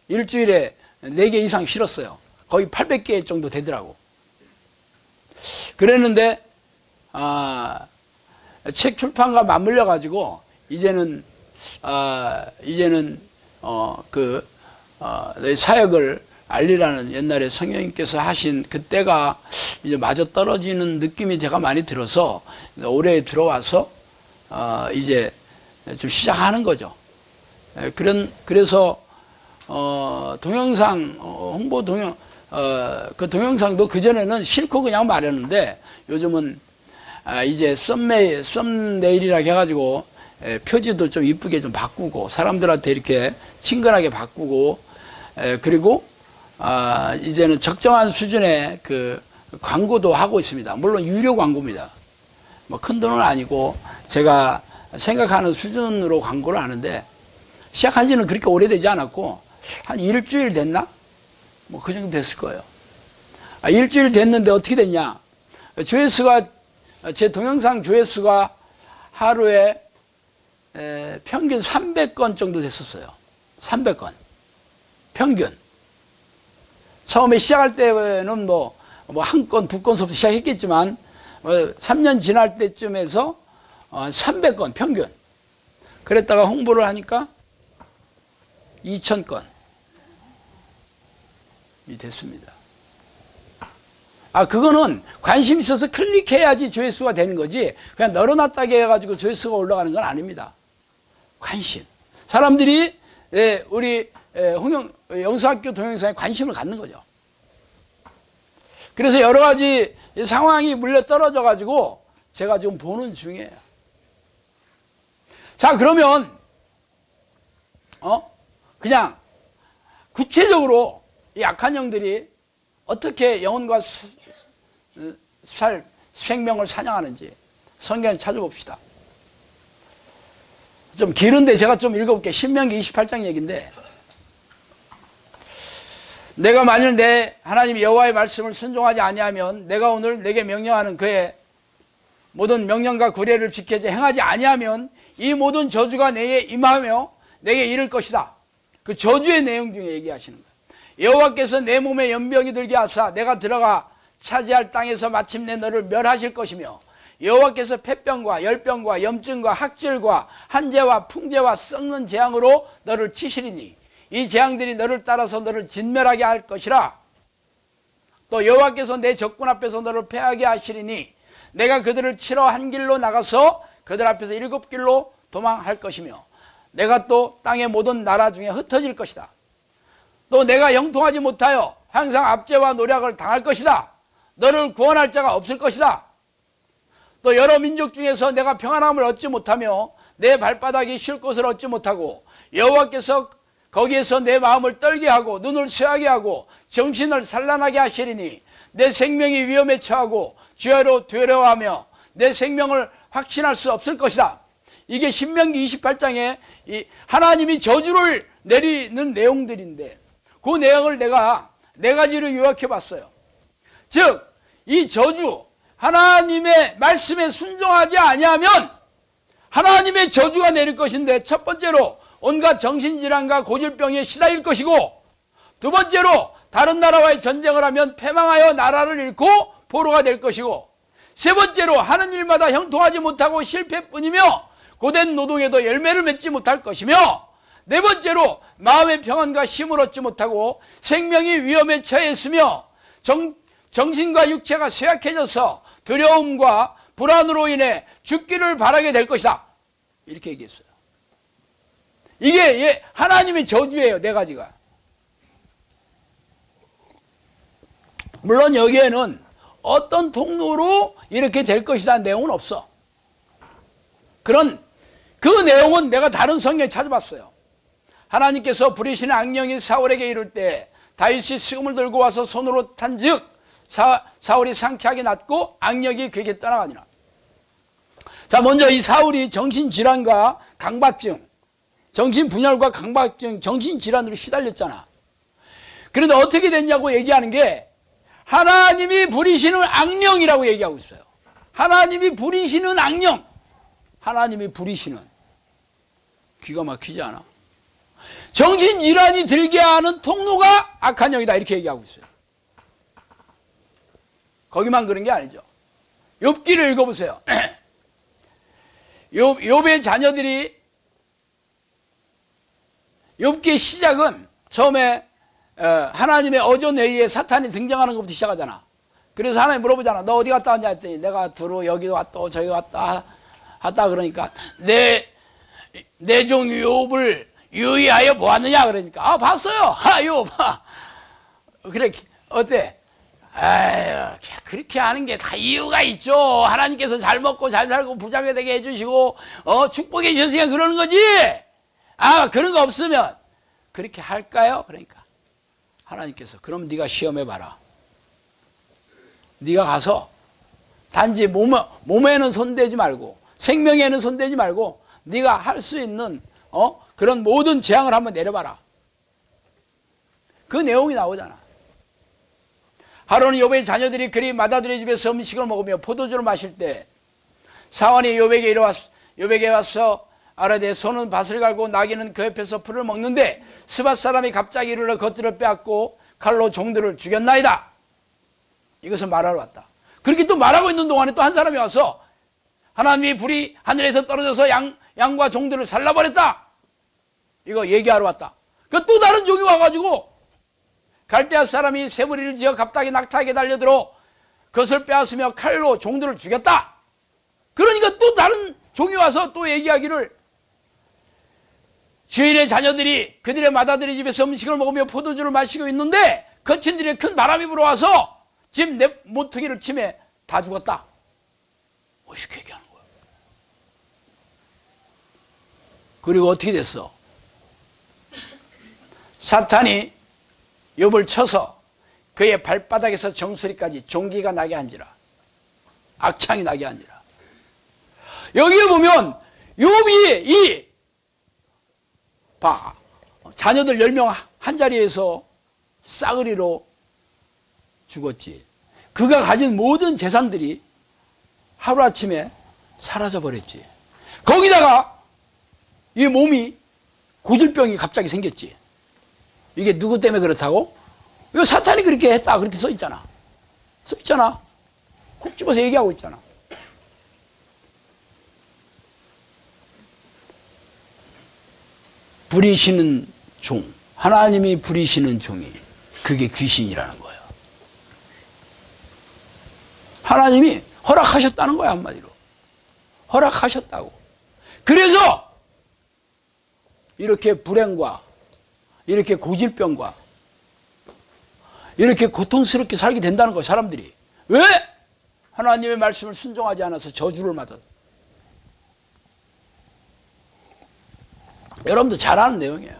일주일에 4개 이상 실었어요. 거의 800개 정도 되더라고. 그랬는데 책 출판과 맞물려 가지고 이제는 사역을 알리라는 옛날에 성령님께서 하신 그때가 이제 마저 떨어지는 느낌이 제가 많이 들어서 올해 들어와서 이제 좀 시작하는 거죠. 그래서 동영상 홍보 그 동영상도 그전에는 싫고 그냥 말했는데 요즘은 이제 썸네일이라고 해가지고 표지도 좀 이쁘게 좀 바꾸고 사람들한테 이렇게 친근하게 바꾸고 그리고 이제는 적정한 수준의 그 광고도 하고 있습니다. 물론 유료 광고입니다. 뭐 큰 돈은 아니고 제가 생각하는 수준으로 광고를 하는데 시작한 지는 그렇게 오래되지 않았고 한 일주일 됐나? 뭐 그 정도 됐을 거예요. 일주일 됐는데 어떻게 됐냐? 조회수가 제 동영상 조회수가 하루에 평균 300건 정도 됐었어요. 300건 평균. 처음에 시작할 때는 뭐 한 건, 두 건서부터 시작했겠지만 3년 지날 때쯤에서 300건 평균. 그랬다가 홍보를 하니까 2,000건이 됐습니다. 그거는 관심 있어서 클릭해야지 조회수가 되는 거지 그냥 널어놨다게 해가지고 조회수가 올라가는 건 아닙니다. 관심. 사람들이 우리 영수학교 동영상에 관심을 갖는 거죠. 그래서 여러 가지 상황이 물려 떨어져 가지고 제가 지금 보는 중이에요. 자, 그러면 그냥 구체적으로 이 악한 영들이 어떻게 영혼과 생명을 사냥하는지 성경을 찾아봅시다. 좀 길은데 제가 좀 읽어볼게요. 신명기 28장 얘기인데 내가 만일 내 하나님 여호와의 말씀을 순종하지 아니하면 내가 오늘 내게 명령하는 그의 모든 명령과 규례를 지키지 행하지 아니하면 이 모든 저주가 내게 임하며 내게 이를 것이다. 그 저주의 내용 중에 얘기하시는 거예요. 여호와께서 내 몸에 연병이 들게 하사 내가 들어가 차지할 땅에서 마침내 너를 멸하실 것이며 여호와께서 폐병과 열병과 염증과 학절과 한재와 풍재와 썩는 재앙으로 너를 치시리니 이 재앙들이 너를 따라서 너를 진멸하게 할 것이라. 또 여호와께서 내 적군 앞에서 너를 패하게 하시리니 내가 그들을 치러 한 길로 나가서 그들 앞에서 7길로 도망할 것이며 내가 또 땅의 모든 나라 중에 흩어질 것이다. 또 내가 형통하지 못하여 항상 압제와 노략을 당할 것이다. 너를 구원할 자가 없을 것이다. 또 여러 민족 중에서 내가 평안함을 얻지 못하며 내 발바닥이 쉴 곳을 얻지 못하고 여호와께서 거기에서 내 마음을 떨게 하고 눈을 쇠하게 하고 정신을 산란하게 하시리니 내 생명이 위험에 처하고 죄로 두려워하며 내 생명을 확신할 수 없을 것이다. 이게 신명기 28장에 하나님이 저주를 내리는 내용들인데 그 내용을 내가 네 가지로 요약해 봤어요. 즉 이 저주, 하나님의 말씀에 순종하지 아니하면 하나님의 저주가 내릴 것인데, 첫 번째로 온갖 정신질환과 고질병에 시달릴 것이고, 두 번째로 다른 나라와의 전쟁을 하면 패망하여 나라를 잃고 포로가 될 것이고, 세 번째로 하는 일마다 형통하지 못하고 실패뿐이며 고된 노동에도 열매를 맺지 못할 것이며, 네 번째로 마음의 평안과 쉼을 얻지 못하고 생명이 위험에 처했으며 정신과 육체가 쇠약해져서 두려움과 불안으로 인해 죽기를 바라게 될 것이다. 이렇게 얘기했어요. 이게 하나님의 저주예요. 네 가지가. 물론 여기에는 어떤 통로로 이렇게 될 것이라는 내용은 없어. 그 내용은 내가 다른 성경에 찾아봤어요. 하나님께서 부리시는 악령이 사울에게 이를 때 다윗이 수금을 들고 와서 손으로 탄즉 사울이 상쾌하게 낫고 악령이 그에게 떠나가니라. 자, 먼저 이 사울이 정신질환과 강박증, 정신분열과 강박증, 정신질환으로 시달렸잖아. 그런데 어떻게 됐냐고 얘기하는 게 하나님이 부리시는 악령이라고 얘기하고 있어요. 하나님이 부리시는 악령. 하나님이 부리시는. 기가 막히지 않아? 정신질환이 들게 하는 통로가 악한 영이다. 이렇게 얘기하고 있어요. 거기만 그런 게 아니죠. 욥기를 읽어보세요. 욥의 자녀들이, 욥기의 시작은 처음에 하나님의 어전회의에 사탄이 등장하는 것부터 시작하잖아. 그래서 하나님 물어보잖아. 너 어디 갔다 왔냐 했더니 내가 두루 여기도 왔다 저기 왔다 하다 그러니까 내 종 욥을 유의하여 보았느냐 그러니까 봤어요. 욥. 그래 어때? 아유, 그렇게 하는 게 다 이유가 있죠. 하나님께서 잘 먹고 잘 살고 부자가 되게 해주시고 축복해 주셨으니까 그러는 거지. 그런 거 없으면 그렇게 할까요? 그러니까 하나님께서 그럼 네가 시험해봐라. 네가 가서 단지 몸에는 손대지 말고 생명에는 손대지 말고 네가 할 수 있는 그런 모든 재앙을 한번 내려봐라. 그 내용이 나오잖아. 하루는 욥의 자녀들이 그리 맏아들의 집에서 음식을 먹으며 포도주를 마실 때 사환이 욥에게 와서 아뢰되 소는 밭을 갈고 나귀는 그 옆에서 풀을 먹는데 스밧 사람이 갑자기 이르러 것들을 빼앗고 칼로 종들을 죽였나이다. 이것을 말하러 왔다. 그렇게 또 말하고 있는 동안에 또 한 사람이 와서 하나님이 불이 하늘에서 떨어져서 양과 종들을 살라버렸다. 이거 얘기하러 왔다. 그 또 다른 종이 와가지고 갈대아 사람이 새무리를 지어 갑자기 낙타에게 달려들어 그것을 빼앗으며 칼로 종들을 죽였다. 그러니까 또 다른 종이 와서 또 얘기하기를 주인의 자녀들이 그들의 맏아들의 집에서 음식을 먹으며 포도주를 마시고 있는데 거친들의 큰 바람이 불어와서 집 내 모퉁이를 치매 다 죽었다. 멋있게 얘기하는 거야. 그리고 어떻게 됐어? 사탄이 욥을 쳐서 그의 발바닥에서 정수리까지 종기가 나게 한지라. 악창이 나게 한지라. 여기에 보면 욥이 자녀들 10명 한자리에서 싸그리로 죽었지. 그가 가진 모든 재산들이 하루아침에 사라져버렸지. 거기다가 이 몸이 고질병이 갑자기 생겼지. 이게 누구 때문에 그렇다고? 이거 사탄이 그렇게 했다. 그렇게 써있잖아. 써있잖아. 콕 집어서 얘기하고 있잖아. 부리시는 종, 하나님이 부리시는 종이 그게 귀신이라는 거예요. 하나님이 허락하셨다는 거야, 한마디로. 허락하셨다고. 그래서 이렇게 불행과 이렇게 고질병과 이렇게 고통스럽게 살게 된다는 거야, 사람들이. 왜? 하나님의 말씀을 순종하지 않아서 저주를 받아. 여러분도 잘 아는 내용이에요.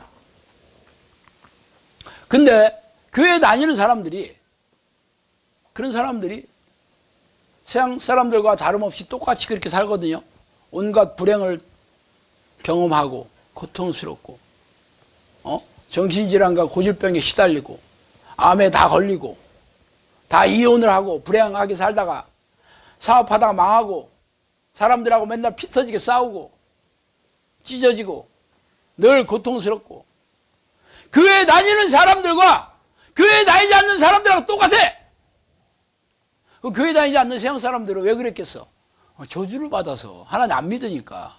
근데 교회 다니는 사람들이, 그런 사람들이 세상 사람들과 다름없이 똑같이 그렇게 살거든요. 온갖 불행을 경험하고 고통스럽고 정신질환과 고질병에 시달리고 암에 다 걸리고 다 이혼을 하고 불행하게 살다가 사업하다가 망하고 사람들하고 맨날 피 터지게 싸우고 찢어지고 늘 고통스럽고 교회 다니는 사람들과 교회 다니지 않는 사람들하고 똑같아. 그 교회 다니지 않는 세상 사람들은 왜 그랬겠어? 저주를 받아서 하나님 안 믿으니까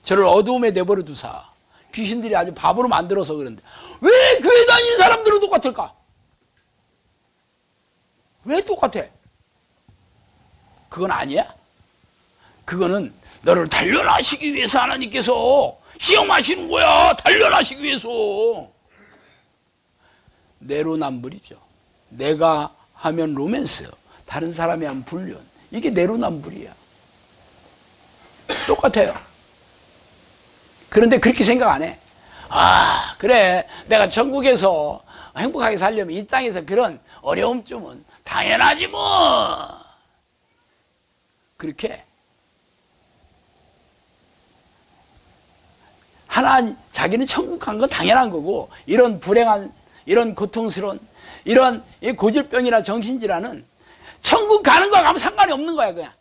저를 어두움에 내버려 두사 귀신들이 아주 바보로 만들어서 그런데 왜 교회 다니는 사람들은 똑같을까? 왜 똑같아? 그건 아니야. 그거는 너를 단련하시기 위해서 하나님께서 시험하시는 거야. 단련하시기 위해서. 내로남불이죠. 내가 하면 로맨스, 다른 사람이 하면 불륜. 이게 내로남불이야. 똑같아요. 그런데 그렇게 생각 안 해. 아, 그래. 내가 천국에서 행복하게 살려면 이 땅에서 그런 어려움쯤은 당연하지 뭐. 그렇게 자기는 천국 간 건 당연한 거고, 이런 불행한, 이런 고통스러운, 이런 고질병이나 정신질환은 천국 가는 거하고 아무 상관이 없는 거야, 그냥.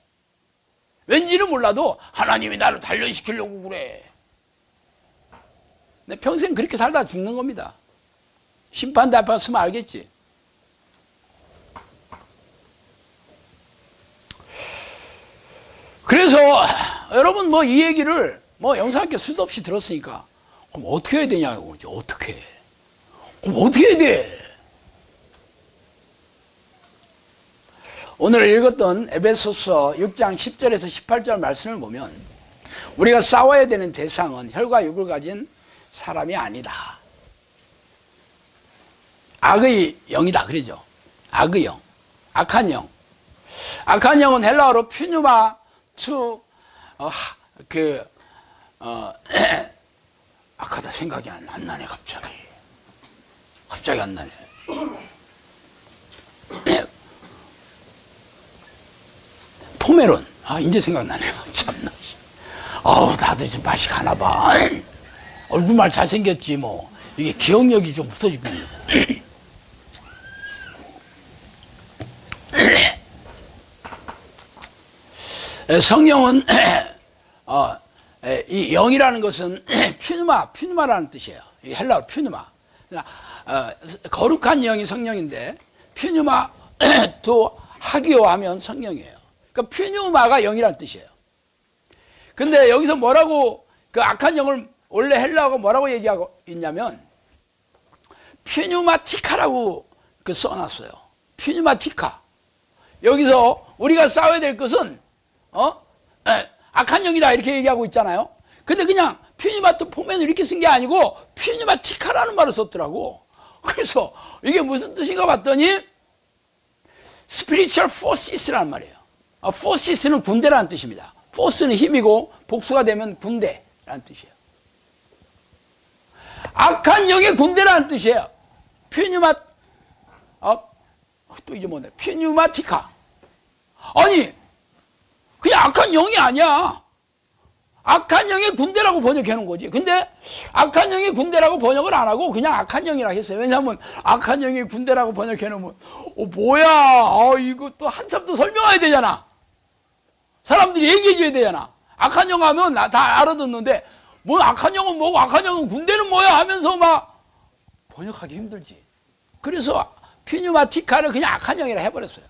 왠지는 몰라도 하나님이 나를 단련시키려고 그래. 내 평생 그렇게 살다 죽는 겁니다. 심판대 앞에 왔으면 알겠지. 그래서 여러분 뭐 이 얘기를 영상학교 수도 없이 들었으니까 그럼 어떻게 해야 되냐고. 어떻게 해? 그럼 어떻게 해야 돼? 오늘 읽었던 에베소서 6장 10절에서 18절 말씀을 보면 우리가 싸워야 되는 대상은 혈과 육을 가진 사람이 아니다. 악의 영이다 그러죠. 악의 영, 악한 영. 악한 영은 헬라어로 퓨뉴마 투 악하다 생각이 안 나네. 갑자기 안 나네. 포메론. 이제 생각나네요. 참나. 나도 지금 맛이 가나봐. 얼굴만 잘생겼지 뭐. 이게 기억력이 좀 없어지고 있네. 성령은 이 영이라는 것은 퓨누마라는 뜻이에요. 이 헬라어 퓨누마. 거룩한 영이 성령인데 퓨누마도 하기요하면 성령이에요. 그러니까 퓨누마가 영이라는 뜻이에요. 근데 여기서 뭐라고 그 악한 영을 원래 헬라어가 뭐라고 얘기하고 있냐면 퓨누마티카라고 써놨어요. 퓨누마티카. 여기서 우리가 싸워야 될 것은 악한 영이다 이렇게 얘기하고 있잖아요. 근데 그냥 퓨니마트 포맨을 이렇게 쓴 게 아니고 퓨니마티카라는 말을 썼더라고. 그래서 이게 무슨 뜻인가 봤더니 spiritual forces라는 말이에요. forces는 군대라는 뜻입니다. force는 힘이고 복수가 되면 군대라는 뜻이에요. 악한 영의 군대라는 뜻이에요. 또 잊어먹네. 퓨니마티카. 아니 그냥 악한 영이 아니야. 악한 영의 군대라고 번역해놓은 거지. 근데 악한 영의 군대라고 번역을 안 하고 그냥 악한 영이라고 했어요. 왜냐하면 악한 영의 군대라고 번역해놓으면 뭐야 이거 또 한참 더 설명해야 되잖아. 사람들이 얘기해줘야 되잖아. 악한 영 하면 다 알아듣는데 뭐 악한 영은 뭐고 악한 영은 군대는 뭐야 하면서 막 번역하기 힘들지. 그래서 퓨뉴마티카를 그냥 악한 영이라 해버렸어요.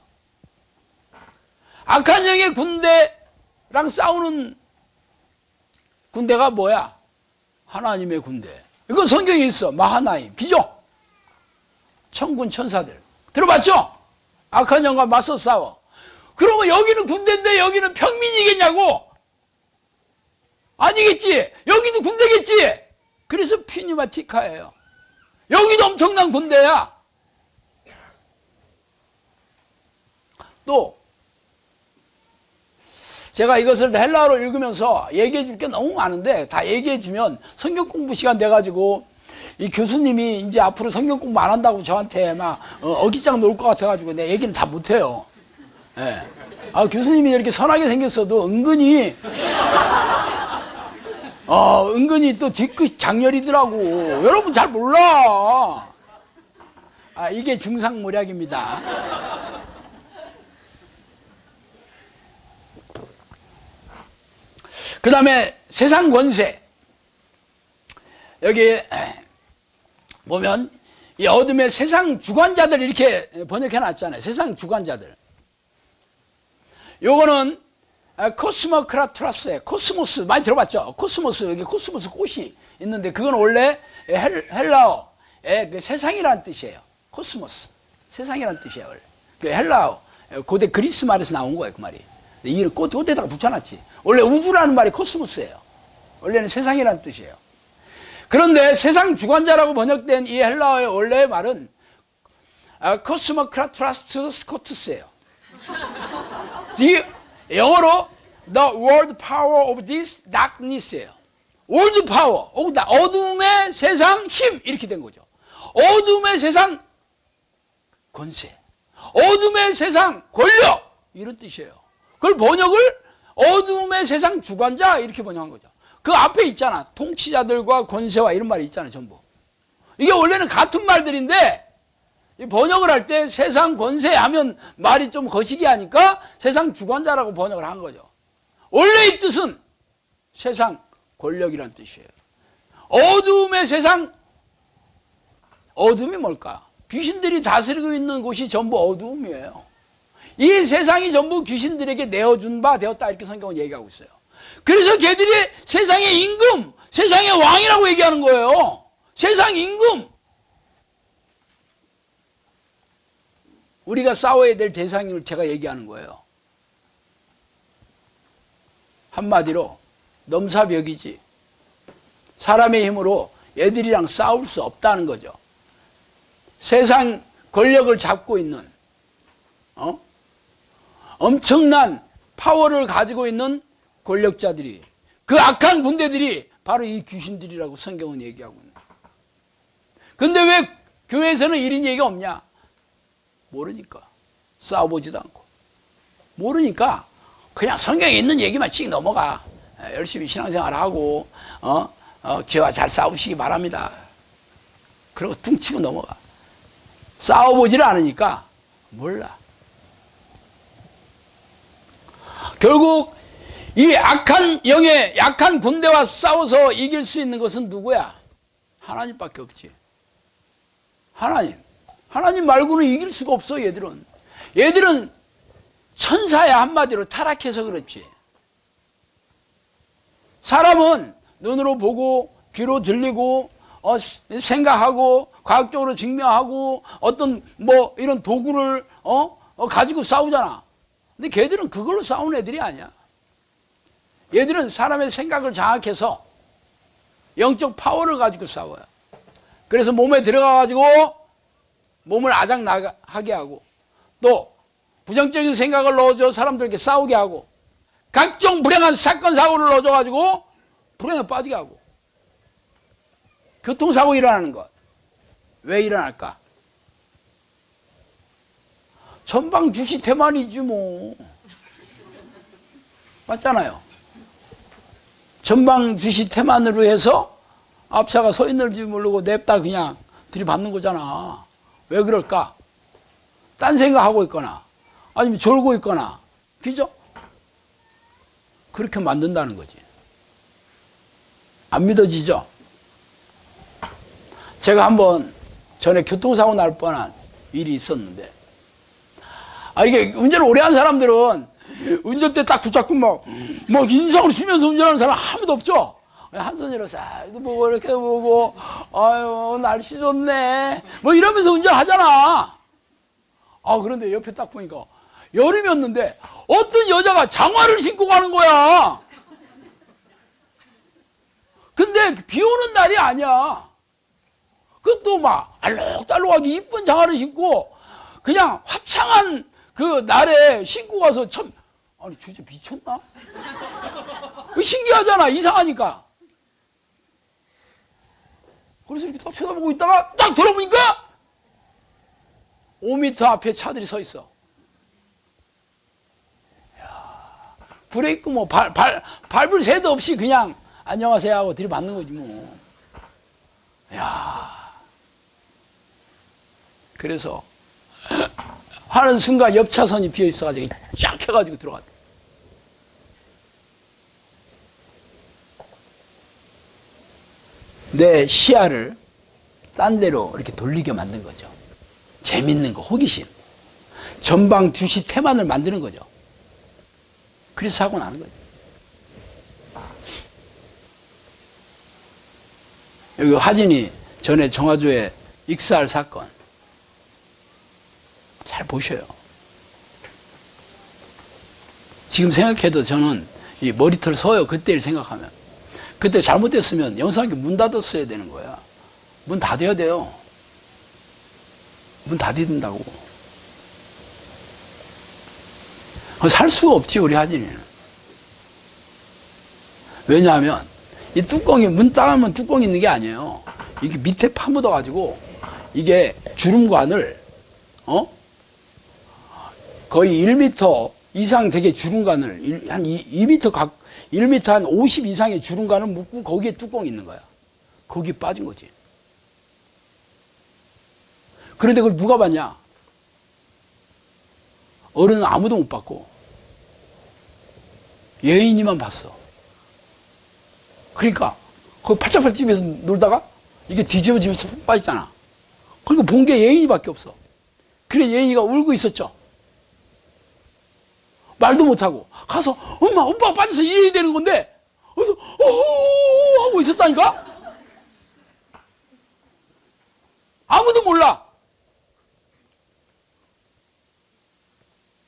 악한 영의 군대랑 싸우는 군대가 뭐야? 하나님의 군대. 이건 성경에 있어. 마하나임, 비죠? 천군 천사들. 들어봤죠? 악한 영과 맞서 싸워. 그러면 여기는 군대인데 여기는 평민이겠냐고? 아니겠지? 여기도 군대겠지? 그래서 퓨뉴마티카예요. 여기도 엄청난 군대야. 또 제가 이것을 헬라어로 읽으면서 얘기해 줄 게 너무 많은데 다 얘기해 주면 성경 공부 시간 돼가지고 이 교수님이 이제 앞으로 성경 공부 안 한다고 저한테 막 어깃장 놓을 것 같아가지고 내 얘기는 다 못해요. 예. 아, 교수님이 이렇게 선하게 생겼어도 은근히 은근히 또 뒤끝 장렬이더라고. 여러분 잘 몰라. 아, 이게 중상모략입니다. 그 다음에 세상 권세. 여기 보면 이 어둠의 세상 주관자들 이렇게 번역해 놨잖아요. 세상 주관자들. 요거는 코스모크라트라스예요. 코스모스 많이 들어봤죠? 코스모스, 여기 코스모스 꽃이 있는데 그건 원래 헬라어의 그 세상이라는 뜻이에요. 코스모스, 세상이라는 뜻이에요. 원래. 그 헬라어, 고대 그리스 말에서 나온 거예요. 그 말이. 이 꽃에다가 붙여놨지. 원래 우주라는 말이 코스모스예요. 원래는 세상이라는 뜻이에요. 그런데 세상 주관자라고 번역된 이 헬라어의 원래의 말은 코스모크라트라스 스코투스예요. 영어로 The world power of this darkness예요. world power, 어둠의 세상 힘 이렇게 된 거죠. 어둠의 세상 권세, 어둠의 세상 권력 이런 뜻이에요. 그걸 번역을 어둠의 세상 주관자 이렇게 번역한 거죠. 그 앞에 있잖아. 통치자들과 권세와 이런 말이 있잖아. 전부. 이게 원래는 같은 말들인데 번역을 할 때 세상 권세 하면 말이 좀 거시기 하니까 세상 주관자라고 번역을 한 거죠. 원래 이 뜻은 세상 권력이란 뜻이에요. 어둠의 세상, 어둠이 뭘까? 귀신들이 다스리고 있는 곳이 전부 어둠이에요. 이 세상이 전부 귀신들에게 내어준 바 되었다 이렇게 성경은 얘기하고 있어요. 그래서 걔들이 세상의 임금, 세상의 왕이라고 얘기하는 거예요. 세상 임금. 우리가 싸워야 될 대상을 제가 얘기하는 거예요. 한마디로 넘사벽이지. 사람의 힘으로 얘들이랑 싸울 수 없다는 거죠. 세상 권력을 잡고 있는 엄청난 파워를 가지고 있는 권력자들이, 그 악한 군대들이 바로 이 귀신들이라고 성경은 얘기하고 있는 거예요. 근데 왜 교회에서는 이런 얘기가 없냐? 모르니까. 싸워보지도 않고. 모르니까 그냥 성경에 있는 얘기만 씩 넘어가. 열심히 신앙생활하고 죄와 잘 싸우시기 바랍니다. 그리고 퉁치고 넘어가. 싸워보지를 않으니까 몰라. 결국 이 악한 영의 약한 군대와 싸워서 이길 수 있는 것은 누구야? 하나님밖에 없지. 하나님. 하나님 말고는 이길 수가 없어. 얘들은 천사야. 한마디로 타락해서 그렇지. 사람은 눈으로 보고 귀로 들리고 생각하고 과학적으로 증명하고 어떤 이런 도구를 가지고 싸우잖아. 근데 걔들은 그걸로 싸우는 애들이 아니야. 얘들은 사람의 생각을 장악해서 영적 파워를 가지고 싸워요. 그래서 몸에 들어가가지고 몸을 아작나게 하고, 또 부정적인 생각을 넣어줘 사람들에게 싸우게 하고, 각종 불행한 사건 사고를 넣어줘가지고 불행에 빠지게 하고, 교통사고 일어나는 것 왜 일어날까? 전방 주시 태만이지 뭐. 맞잖아요. 전방 주시 태만으로 해서 앞차가 서 있는지 모르고 냅다 그냥 들이받는 거잖아. 왜 그럴까? 딴 생각하고 있거나 아니면 졸고 있거나, 그죠? 그렇게 만든다는 거지. 안 믿어지죠? 제가 한번 전에 교통사고 날 뻔한 일이 있었는데, 이게 운전을 오래 한 사람들은 운전대 딱 붙잡고 막 인상을 쓰면서 운전하는 사람 아무도 없죠? 한 손으로 싹 보고 이렇게 보고, 아유 날씨 좋네 이러면서 운전하잖아. 그런데 옆에 딱 보니까 여름이었는데 어떤 여자가 장화를 신고 가는 거야. 근데 비 오는 날이 아니야. 그것도 막 알록달록하게 이쁜 장화를 신고 그냥 화창한 그 날에 신고 가서 참 아니 주제 미쳤나? 신기하잖아. 이상하니까. 그래서 이렇게 딱 쳐다보고 있다가 딱 돌아보니까 5m 앞에 차들이 서 있어. 야, 브레이크 뭐 밟을 새도 없이 그냥 안녕하세요 하고 들이받는 거지 뭐. 야, 그래서 하는 순간 옆 차선이 비어 있어가지고 쫙 해가지고 들어갔대. 내 시야를 딴 데로 이렇게 돌리게 만든 거죠. 재밌는 거, 호기심. 전방 주시 태만을 만드는 거죠. 그래서 사고 나는 거죠. 여기 화진이 전에 정화조에 익사할 사건. 잘 보셔요. 지금 생각해도 저는 이 머리털 서요. 그때를 생각하면. 그때 잘못됐으면 영상기 문 닫았어야 되는 거야. 문 닫아야 돼요. 문 닫아야 된다고. 살 수가 없지, 우리 하진이는. 왜냐하면 이 뚜껑이, 문 닫으면 뚜껑이 있는 게 아니에요. 이게 밑에 파묻어가지고 이게 주름관을 거의 1m 이상 되게 주름관을 한 2m 1m 한 50 이상의 주름관을 묶고 거기에 뚜껑이 있는 거야. 거기에 빠진 거지. 그런데 그걸 누가 봤냐? 어른은 아무도 못 봤고 예인이만 봤어. 그러니까 거기 팔짝팔짝 집에서 놀다가 이게 뒤집어지면서 푹 빠졌잖아. 그리고 본 게 예인이밖에 없어. 그래 예인이가 울고 있었죠. 말도 못하고 가서 엄마 오빠가 빠져서 이래야 되는 건데 그래서 하고 있었다니까. 아무도 몰라.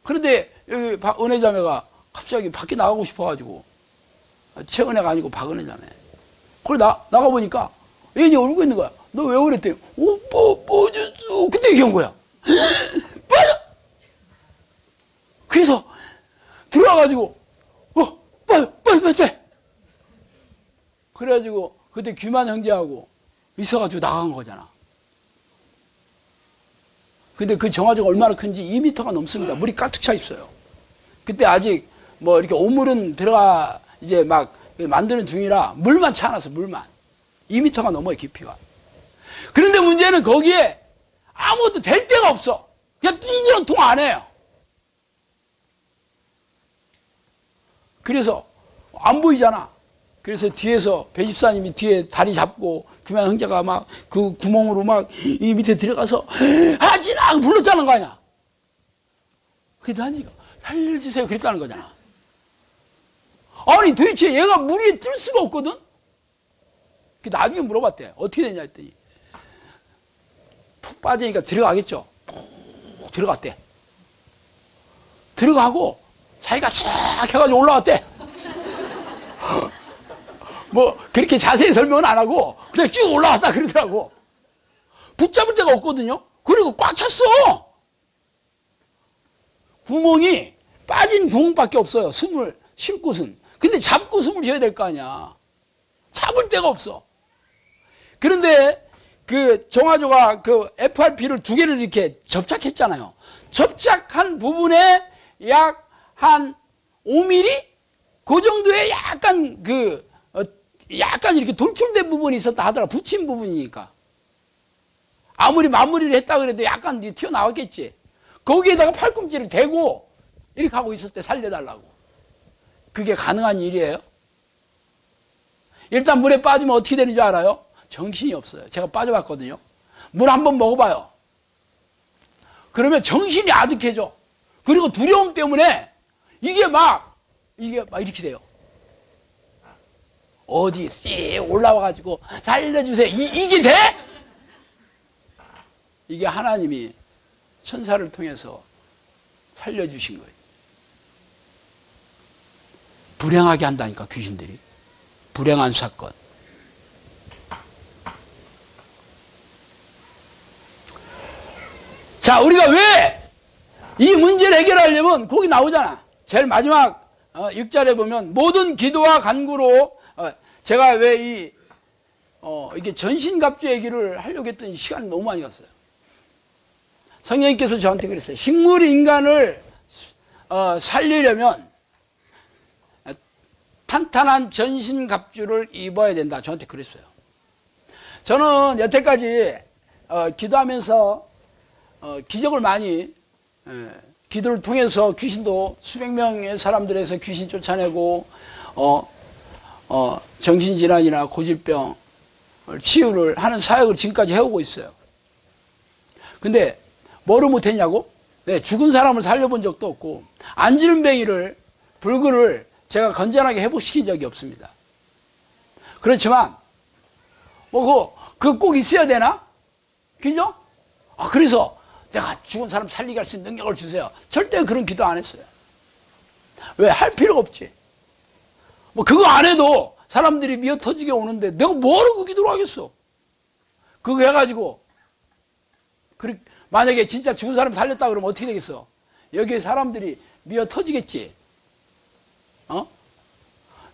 그런데 여기 은혜자매가 갑자기 밖에 나가고 싶어가지고, 최은혜가 아니고 박은혜자매. 그래 나가보니까 예인이 울고 있는 거야. 너 왜 그랬대? 오빠 빠졌어. 그때 얘기한 거야. 빠져. 그래서 들어와가지고 빠져. 그래가지고 그때 규만 형제하고 있어가지고 나간 거잖아. 근데 그 정화조가 얼마나 큰지 2m가 넘습니다. 물이 가득 차 있어요. 그때 아직 뭐 이렇게 오물은 들어가 이제 막 만드는 중이라 물만 차놨어. 물만 2m가 넘어요, 깊이가. 그런데 문제는 거기에 아무것도 될 데가 없어. 그냥 둥그런 통 안에요. 그래서 안 보이잖아. 그래서 뒤에서 배집사님이 뒤에 다리 잡고 규만 형제가 막 그 구멍으로 막 이 밑에 들어가서 하진아 불렀자는 거 아니야. 그래도 하니까 살려주세요 그랬다는 거잖아. 아니 도대체 얘가 물 위에 뜰 수가 없거든. 나중에 물어봤대. 어떻게 되냐 했더니 푹 빠지니까 들어가겠죠. 푹 들어갔대. 들어가고 자기가 싹 해가지고 올라왔대. 뭐 그렇게 자세히 설명은 안 하고 그냥 쭉 올라왔다 그러더라고. 붙잡을 데가 없거든요. 그리고 꽉 찼어. 구멍이 빠진 구멍밖에 없어요. 숨을 쉴 곳은. 근데 잡고 숨을 쉬어야 될 거 아니야. 잡을 데가 없어. 그런데 그 정화조가 그 FRP를 2개를 이렇게 접착했잖아요. 접착한 부분에 약 한 5mm? 그 정도의 약간 약간 이렇게 돌출된 부분이 있었다 하더라. 붙인 부분이니까. 아무리 마무리를 했다 그래도 약간 튀어나왔겠지. 거기에다가 팔꿈치를 대고 이렇게 하고 있었대. 살려달라고. 그게 가능한 일이에요? 일단 물에 빠지면 어떻게 되는 줄 알아요? 정신이 없어요. 제가 빠져봤거든요. 물 한번 먹어봐요. 그러면 정신이 아득해져. 그리고 두려움 때문에 이게 막 이렇게 돼요. 어디 씩 올라와가지고 살려주세요. 이게 돼? 이게 하나님이 천사를 통해서 살려주신 거예요. 불행하게 한다니까 귀신들이. 불행한 사건. 자, 우리가 왜 이 문제를 해결하려면 거기 나오잖아. 제일 마지막 6절에 보면 모든 기도와 간구로 제가 왜 이게 전신갑주 얘기를 하려고 했더니 시간이 너무 많이 갔어요. 성령님께서 저한테 그랬어요. 식물이 인간을 살리려면 탄탄한 전신갑주를 입어야 된다. 저한테 그랬어요. 저는 여태까지 기도하면서 기적을 많이 기도를 통해서 귀신도 수백 명의 사람들에서 귀신 쫓아내고 정신질환이나 고질병 치유를 하는 사역을 지금까지 해오고 있어요. 근데 뭐를 못했냐고? 네, 죽은 사람을 살려본 적도 없고 안질뱅이를 불구를 제가 건전하게 회복시킨 적이 없습니다. 그렇지만 그거 꼭 있어야 되나? 그죠? 그래서 내가 죽은 사람 살리게 할 수 있는 능력을 주세요. 절대 그런 기도 안 했어요. 왜? 할 필요가 없지. 그거 안 해도 사람들이 미어 터지게 오는데 내가 뭐하러 그 기도를 하겠어? 그거 해가지고 만약에 진짜 죽은 사람 살렸다 그러면 어떻게 되겠어? 여기에 사람들이 미어 터지겠지.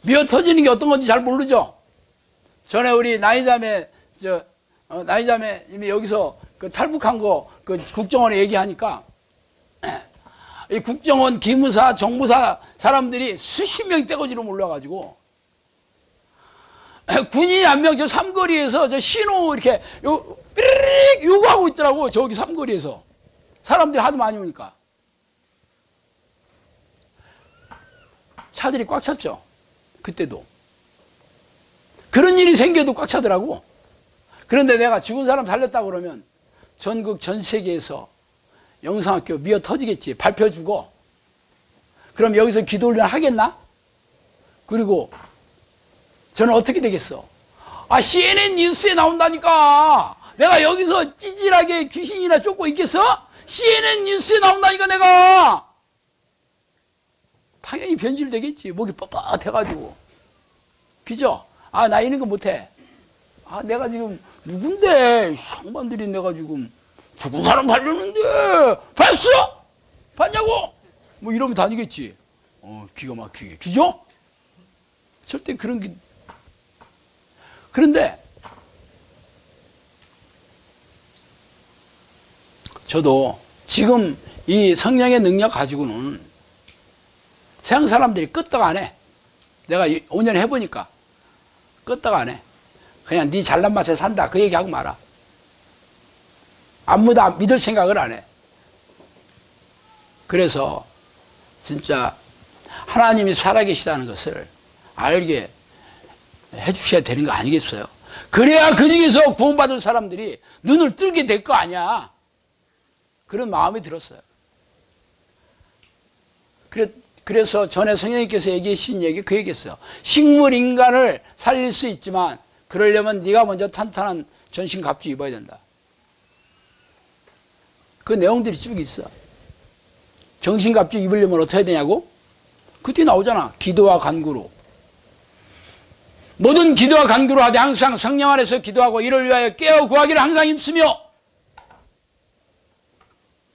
미어 터지는 게 어떤 건지 잘 모르죠? 전에 우리 나이자매 나이자매님이 여기서 그 탈북한 거 그 국정원에 얘기하니까 이 국정원 기무사 정무사 사람들이 수십 명이 떼거지로 몰려가지고 군인이 한 명 저 삼거리에서 저 신호 이렇게 삐리릭 요구하고 있더라고. 저기 삼거리에서 사람들이 하도 많이 오니까 차들이 꽉 찼죠. 그때도 그런 일이 생겨도 꽉 차더라고. 그런데 내가 죽은 사람 살렸다고 그러면 전국 전 세계에서 영상학교 미어 터지겠지. 발표 주고 그럼 여기서 기도 훈련 하겠나? 그리고 저는 어떻게 되겠어? CNN 뉴스에 나온다니까. 내가 여기서 찌질하게 귀신이나 쫓고 있겠어? CNN 뉴스에 나온다니까 내가. 당연히 변질되겠지. 목이 뻣뻣해가지고. 그죠? 나 이런 거 못해. 내가 지금 누군데 상반들이 내가 지금 죽은 사람 살렸는데 봤어? 봤냐고? 이러면 다니겠지. 기가 막히게. 그죠? 절대 그런 게. 그런데 저도 지금 이 성령의 능력 가지고는 세상 사람들이 끄떡 안 해. 내가 5년 해보니까 끄떡 안 해. 그냥 네 잘난 맛에 산다 그 얘기하고 말아. 아무도 믿을 생각을 안 해. 그래서 진짜 하나님이 살아계시다는 것을 알게 해주셔야 되는 거 아니겠어요? 그래야 그 중에서 구원받을 사람들이 눈을 뜨게 될 거 아니야. 그런 마음이 들었어요. 그래서 전에 성령님께서 얘기하신 얘기 그 얘기했어요. 식물 인간을 살릴 수 있지만 그러려면 네가 먼저 탄탄한 전신갑주 입어야 된다. 그 내용들이 쭉 있어. 정신갑주 입으려면 어떻게 해야 되냐고? 그때 나오잖아. 기도와 간구로. 모든 기도와 간구로 하되 항상 성령 안에서 기도하고 이를 위하여 깨어 구하기를 항상 힘쓰며.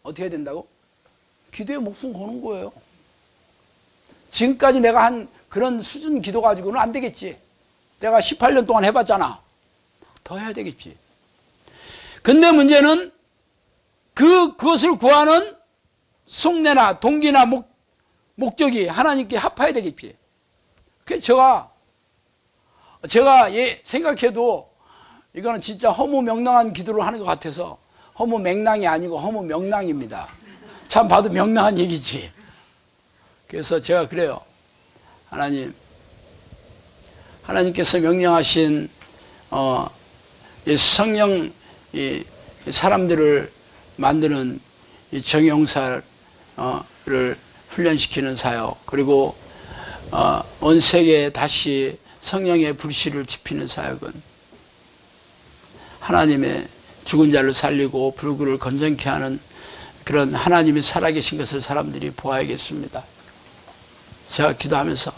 어떻게 해야 된다고? 기도에 목숨 거는 거예요. 지금까지 내가 한 그런 수준 기도 가지고는 안 되겠지. 내가 18년 동안 해봤잖아. 더 해야 되겠지. 근데 문제는 그것을 구하는 속내나 동기나 목적이 하나님께 합해야 되겠지. 그래서 제가 생각해도 이거는 진짜 허무맹랑한 기도를 하는 것 같아서 허무맹랑이 아니고 허무명랑입니다. 참 봐도 명랑한 얘기지. 그래서 제가 그래요. 하나님께서 명령하신 이 성령 이 사람들을 만드는 이 정용사를 훈련시키는 사역, 그리고 온 세계에 다시 성령의 불씨를 지피는 사역은 하나님의 죽은 자를 살리고 불구를 건전케 하는 그런 하나님이 살아계신 것을 사람들이 보아야겠습니다. 제가 기도하면서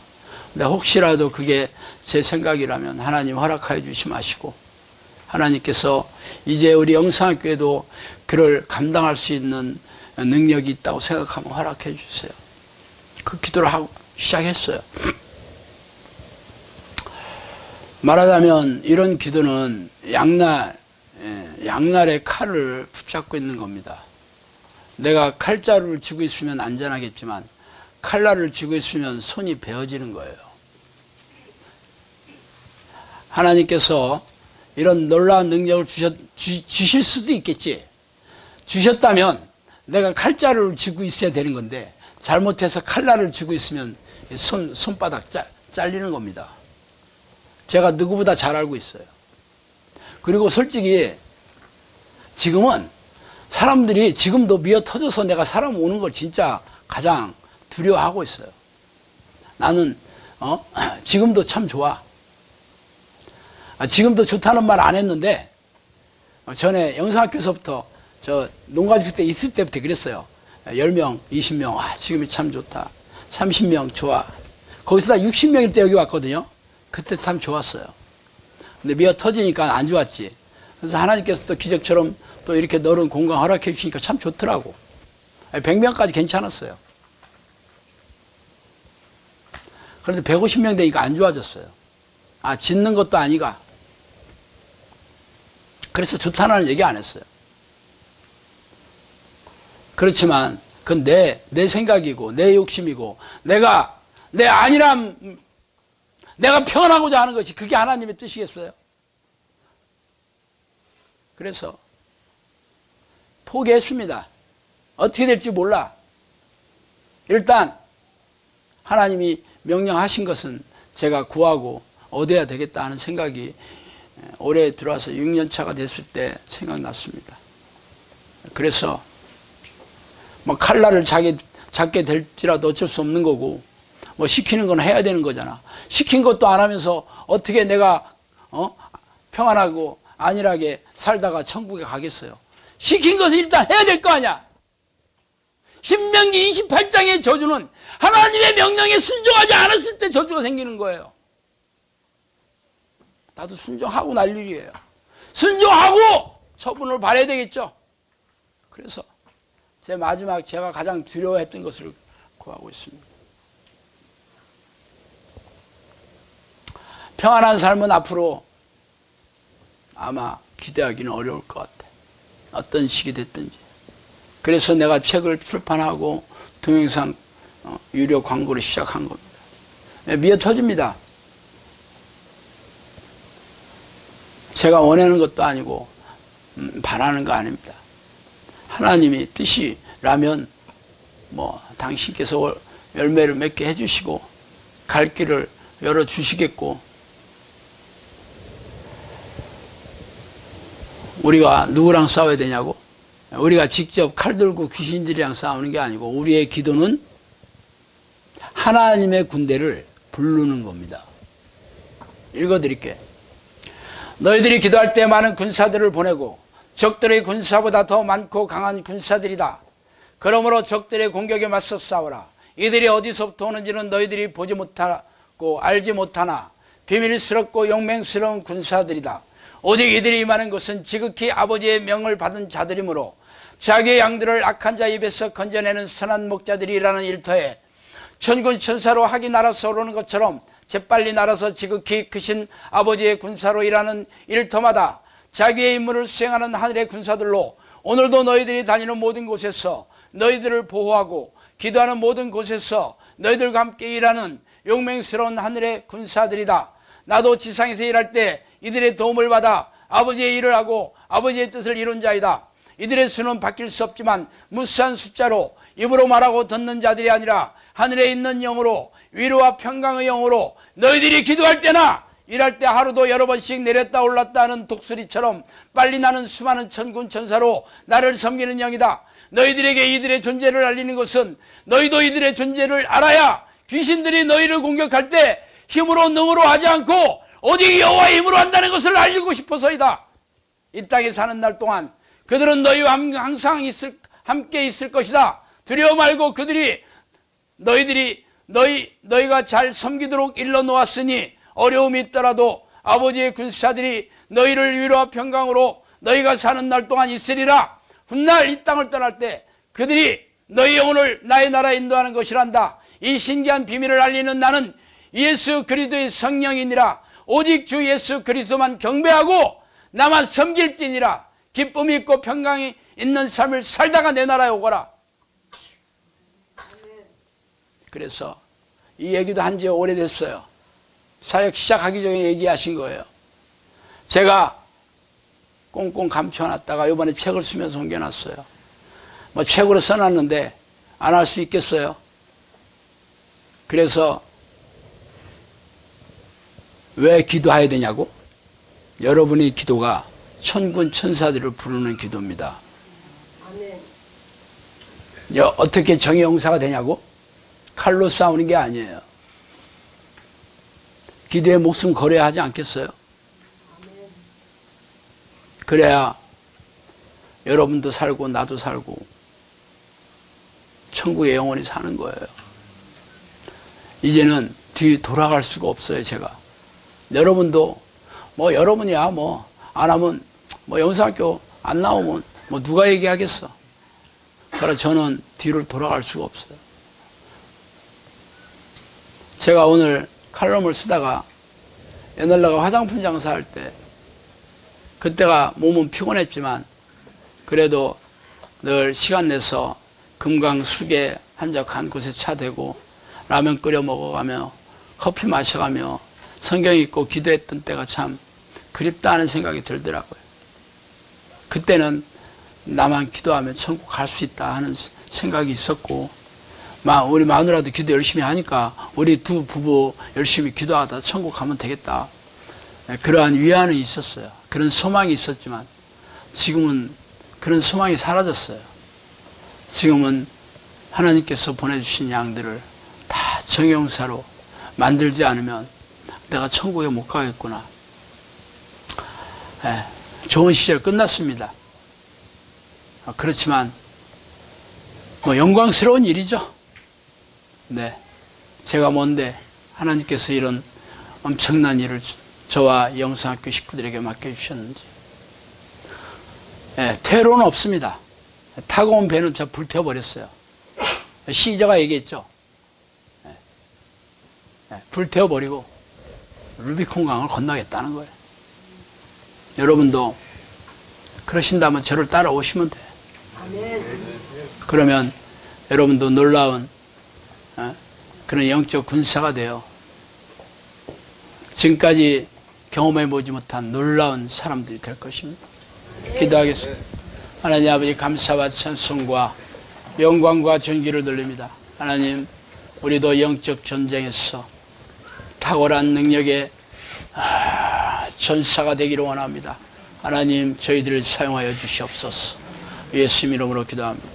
혹시라도 그게 제 생각이라면 하나님 허락하여 주시마시고, 하나님께서 이제 우리 영상학교에도 그를 감당할 수 있는 능력이 있다고 생각하면 허락해 주세요. 그 기도를 하고 시작했어요. 말하자면 이런 기도는 양날의 칼을 붙잡고 있는 겁니다. 내가 칼자루를 쥐고 있으면 안전하겠지만 칼날을 쥐고 있으면 손이 베어지는 거예요. 하나님께서 이런 놀라운 능력을 주실 수도 있겠지. 주셨다면 내가 칼자루를 쥐고 있어야 되는 건데 잘못해서 칼날을 쥐고 있으면 손바닥 잘리는 겁니다. 제가 누구보다 잘 알고 있어요. 그리고 솔직히 지금은 사람들이 지금도 미어 터져서 내가 사람 오는 걸 진짜 가장 두려워하고 있어요. 나는 지금도 참 좋아. 지금도 좋다는 말 안 했는데 전에 영상학교에서부터 저 농가주택 때 있을 때부터 그랬어요. 10명, 20명, 지금이 참 좋다. 30명 좋아. 거기서 다 60명일 때 여기 왔거든요. 그때 참 좋았어요. 근데 미어 터지니까 안 좋았지. 그래서 하나님께서 또 기적처럼 또 이렇게 넓은 공간 허락해 주시니까 참 좋더라고. 100명까지 괜찮았어요. 그런데 150명 되니까 안 좋아졌어요. 짓는 것도 아니가. 그래서 좋다는 얘기 안 했어요. 그렇지만 그건 내 생각이고 내 욕심이고 내가 평안하고자 하는 것이 그게 하나님의 뜻이겠어요? 그래서 포기했습니다. 어떻게 될지 몰라. 일단 하나님이 명령하신 것은 제가 구하고 얻어야 되겠다 하는 생각이 올해 들어와서 6년 차가 됐을 때 생각났습니다. 그래서 뭐 칼날을 잡게 될지라도 어쩔 수 없는 거고 뭐 시키는 건 해야 되는 거잖아. 시킨 것도 안 하면서 어떻게 내가 평안하고 안일하게 살다가 천국에 가겠어요. 시킨 것을 일단 해야 될 거 아니야. 신명기 28장의 저주는 하나님의 명령에 순종하지 않았을 때 저주가 생기는 거예요. 나도 순종하고 날 일이에요. 순종하고 처분을 받아야 되겠죠. 그래서 제가 가장 두려워했던 것을 구하고 있습니다. 평안한 삶은 앞으로 아마 기대하기는 어려울 것 같아. 어떤 식이 됐든지. 그래서 내가 책을 출판하고 동영상 유료 광고를 시작한 겁니다. 미어 터집니다. 제가 원하는 것도 아니고 바라는 거 아닙니다. 하나님이 뜻이라면 뭐 당신께서 열매를 맺게 해주시고 갈 길을 열어주시겠고 우리가 누구랑 싸워야 되냐고? 우리가 직접 칼 들고 귀신들이랑 싸우는 게 아니고 우리의 기도는 하나님의 군대를 부르는 겁니다. 읽어드릴게. 너희들이 기도할 때 많은 군사들을 보내고 적들의 군사보다 더 많고 강한 군사들이다. 그러므로 적들의 공격에 맞서 싸워라. 이들이 어디서부터 오는지는 너희들이 보지 못하고 알지 못하나 비밀스럽고 용맹스러운 군사들이다. 오직 이들이 임하는 것은 지극히 아버지의 명을 받은 자들이므로 자기의 양들을 악한 자 입에서 건져내는 선한 목자들이라는 일터에 천군 천사로 학이 날아서 오르는 것처럼 재빨리 날아서 지극히 크신 아버지의 군사로 일하는 일터마다 자기의 임무를 수행하는 하늘의 군사들로 오늘도 너희들이 다니는 모든 곳에서 너희들을 보호하고 기도하는 모든 곳에서 너희들과 함께 일하는 용맹스러운 하늘의 군사들이다. 나도 지상에서 일할 때 이들의 도움을 받아 아버지의 일을 하고 아버지의 뜻을 이룬 자이다. 이들의 수는 바뀔 수 없지만 무수한 숫자로 입으로 말하고 듣는 자들이 아니라 하늘에 있는 영으로 위로와 평강의 영으로 너희들이 기도할 때나 일할 때 하루도 여러 번씩 내렸다 올랐다 하는 독수리처럼 빨리 나는 수많은 천군 천사로 나를 섬기는 영이다. 너희들에게 이들의 존재를 알리는 것은 너희도 이들의 존재를 알아야 귀신들이 너희를 공격할 때 힘으로 능으로 하지 않고 오직 여호와의 힘으로 한다는 것을 알리고 싶어서이다. 이 땅에 사는 날 동안 그들은 너희와 항상 함께 있을 것이다. 두려워 말고 그들이 너희가 잘 섬기도록 일러 놓았으니 어려움이 있더라도 아버지의 군사들이 너희를 위로와 평강으로 너희가 사는 날 동안 있으리라. 훗날 이 땅을 떠날 때 그들이 너희 영혼을 나의 나라에 인도하는 것이란다. 이 신기한 비밀을 알리는 나는 예수 그리스도의 성령이니라. 오직 주 예수 그리스도만 경배하고 나만 섬길지니라. 기쁨이 있고 평강이 있는 삶을 살다가 내 나라에 오거라. 그래서 이 얘기도 한 지 오래됐어요. 사역 시작하기 전에 얘기하신 거예요. 제가 꽁꽁 감춰놨다가 이번에 책을 쓰면서 옮겨놨어요. 뭐 책으로 써놨는데 안 할 수 있겠어요? 그래서 왜 기도해야 되냐고? 여러분의 기도가 천군 천사들을 부르는 기도입니다. 어떻게 정의용사가 되냐고? 칼로 싸우는 게 아니에요. 기도에 목숨 걸어야 하지 않겠어요? 그래야 여러분도 살고 나도 살고 천국에 영원히 사는 거예요. 이제는 뒤 돌아갈 수가 없어요. 제가 여러분도 뭐 여러분이야 뭐 안 하면 뭐 영사학교 안 나오면 뭐 누가 얘기하겠어. 그러나 저는 뒤를 돌아갈 수가 없어요. 제가 오늘 칼럼을 쓰다가 옛날 내가 화장품 장사할 때 그때가 몸은 피곤했지만 그래도 늘 시간 내서 금강수계 한적한 곳에 차 대고 라면 끓여 먹어가며 커피 마셔가며 성경 읽고 기도했던 때가 참 그립다 하는 생각이 들더라고요. 그때는 나만 기도하면 천국 갈 수 있다 하는 생각이 있었고 우리 마누라도 기도 열심히 하니까 우리 두 부부 열심히 기도하다 천국 가면 되겠다. 그러한 위안은 있었어요. 그런 소망이 있었지만 지금은 그런 소망이 사라졌어요. 지금은 하나님께서 보내주신 양들을 다 정의용사로 만들지 않으면 내가 천국에 못 가겠구나. 좋은 시절 끝났습니다. 그렇지만 뭐 영광스러운 일이죠. 네, 제가 뭔데 하나님께서 이런 엄청난 일을 저와 영성학교 식구들에게 맡겨주셨는지. 퇴로는 없습니다. 타고 온 배는 저 불태워버렸어요. 시저가 얘기했죠. 불태워버리고 루비콘 강을 건너겠다는 거예요. 여러분도 그러신다면 저를 따라오시면 돼요. 그러면 여러분도 놀라운 그런 영적 군사가 돼요. 지금까지 경험해보지 못한 놀라운 사람들이 될 것입니다. 기도하겠습니다. 하나님 아버지, 감사와 찬송과 영광과 존귀를 돌립니다. 하나님, 우리도 영적 전쟁에서 탁월한 능력의 전사가 되기를 원합니다. 하나님, 저희들을 사용하여 주시옵소서. 예수님 이름으로 기도합니다.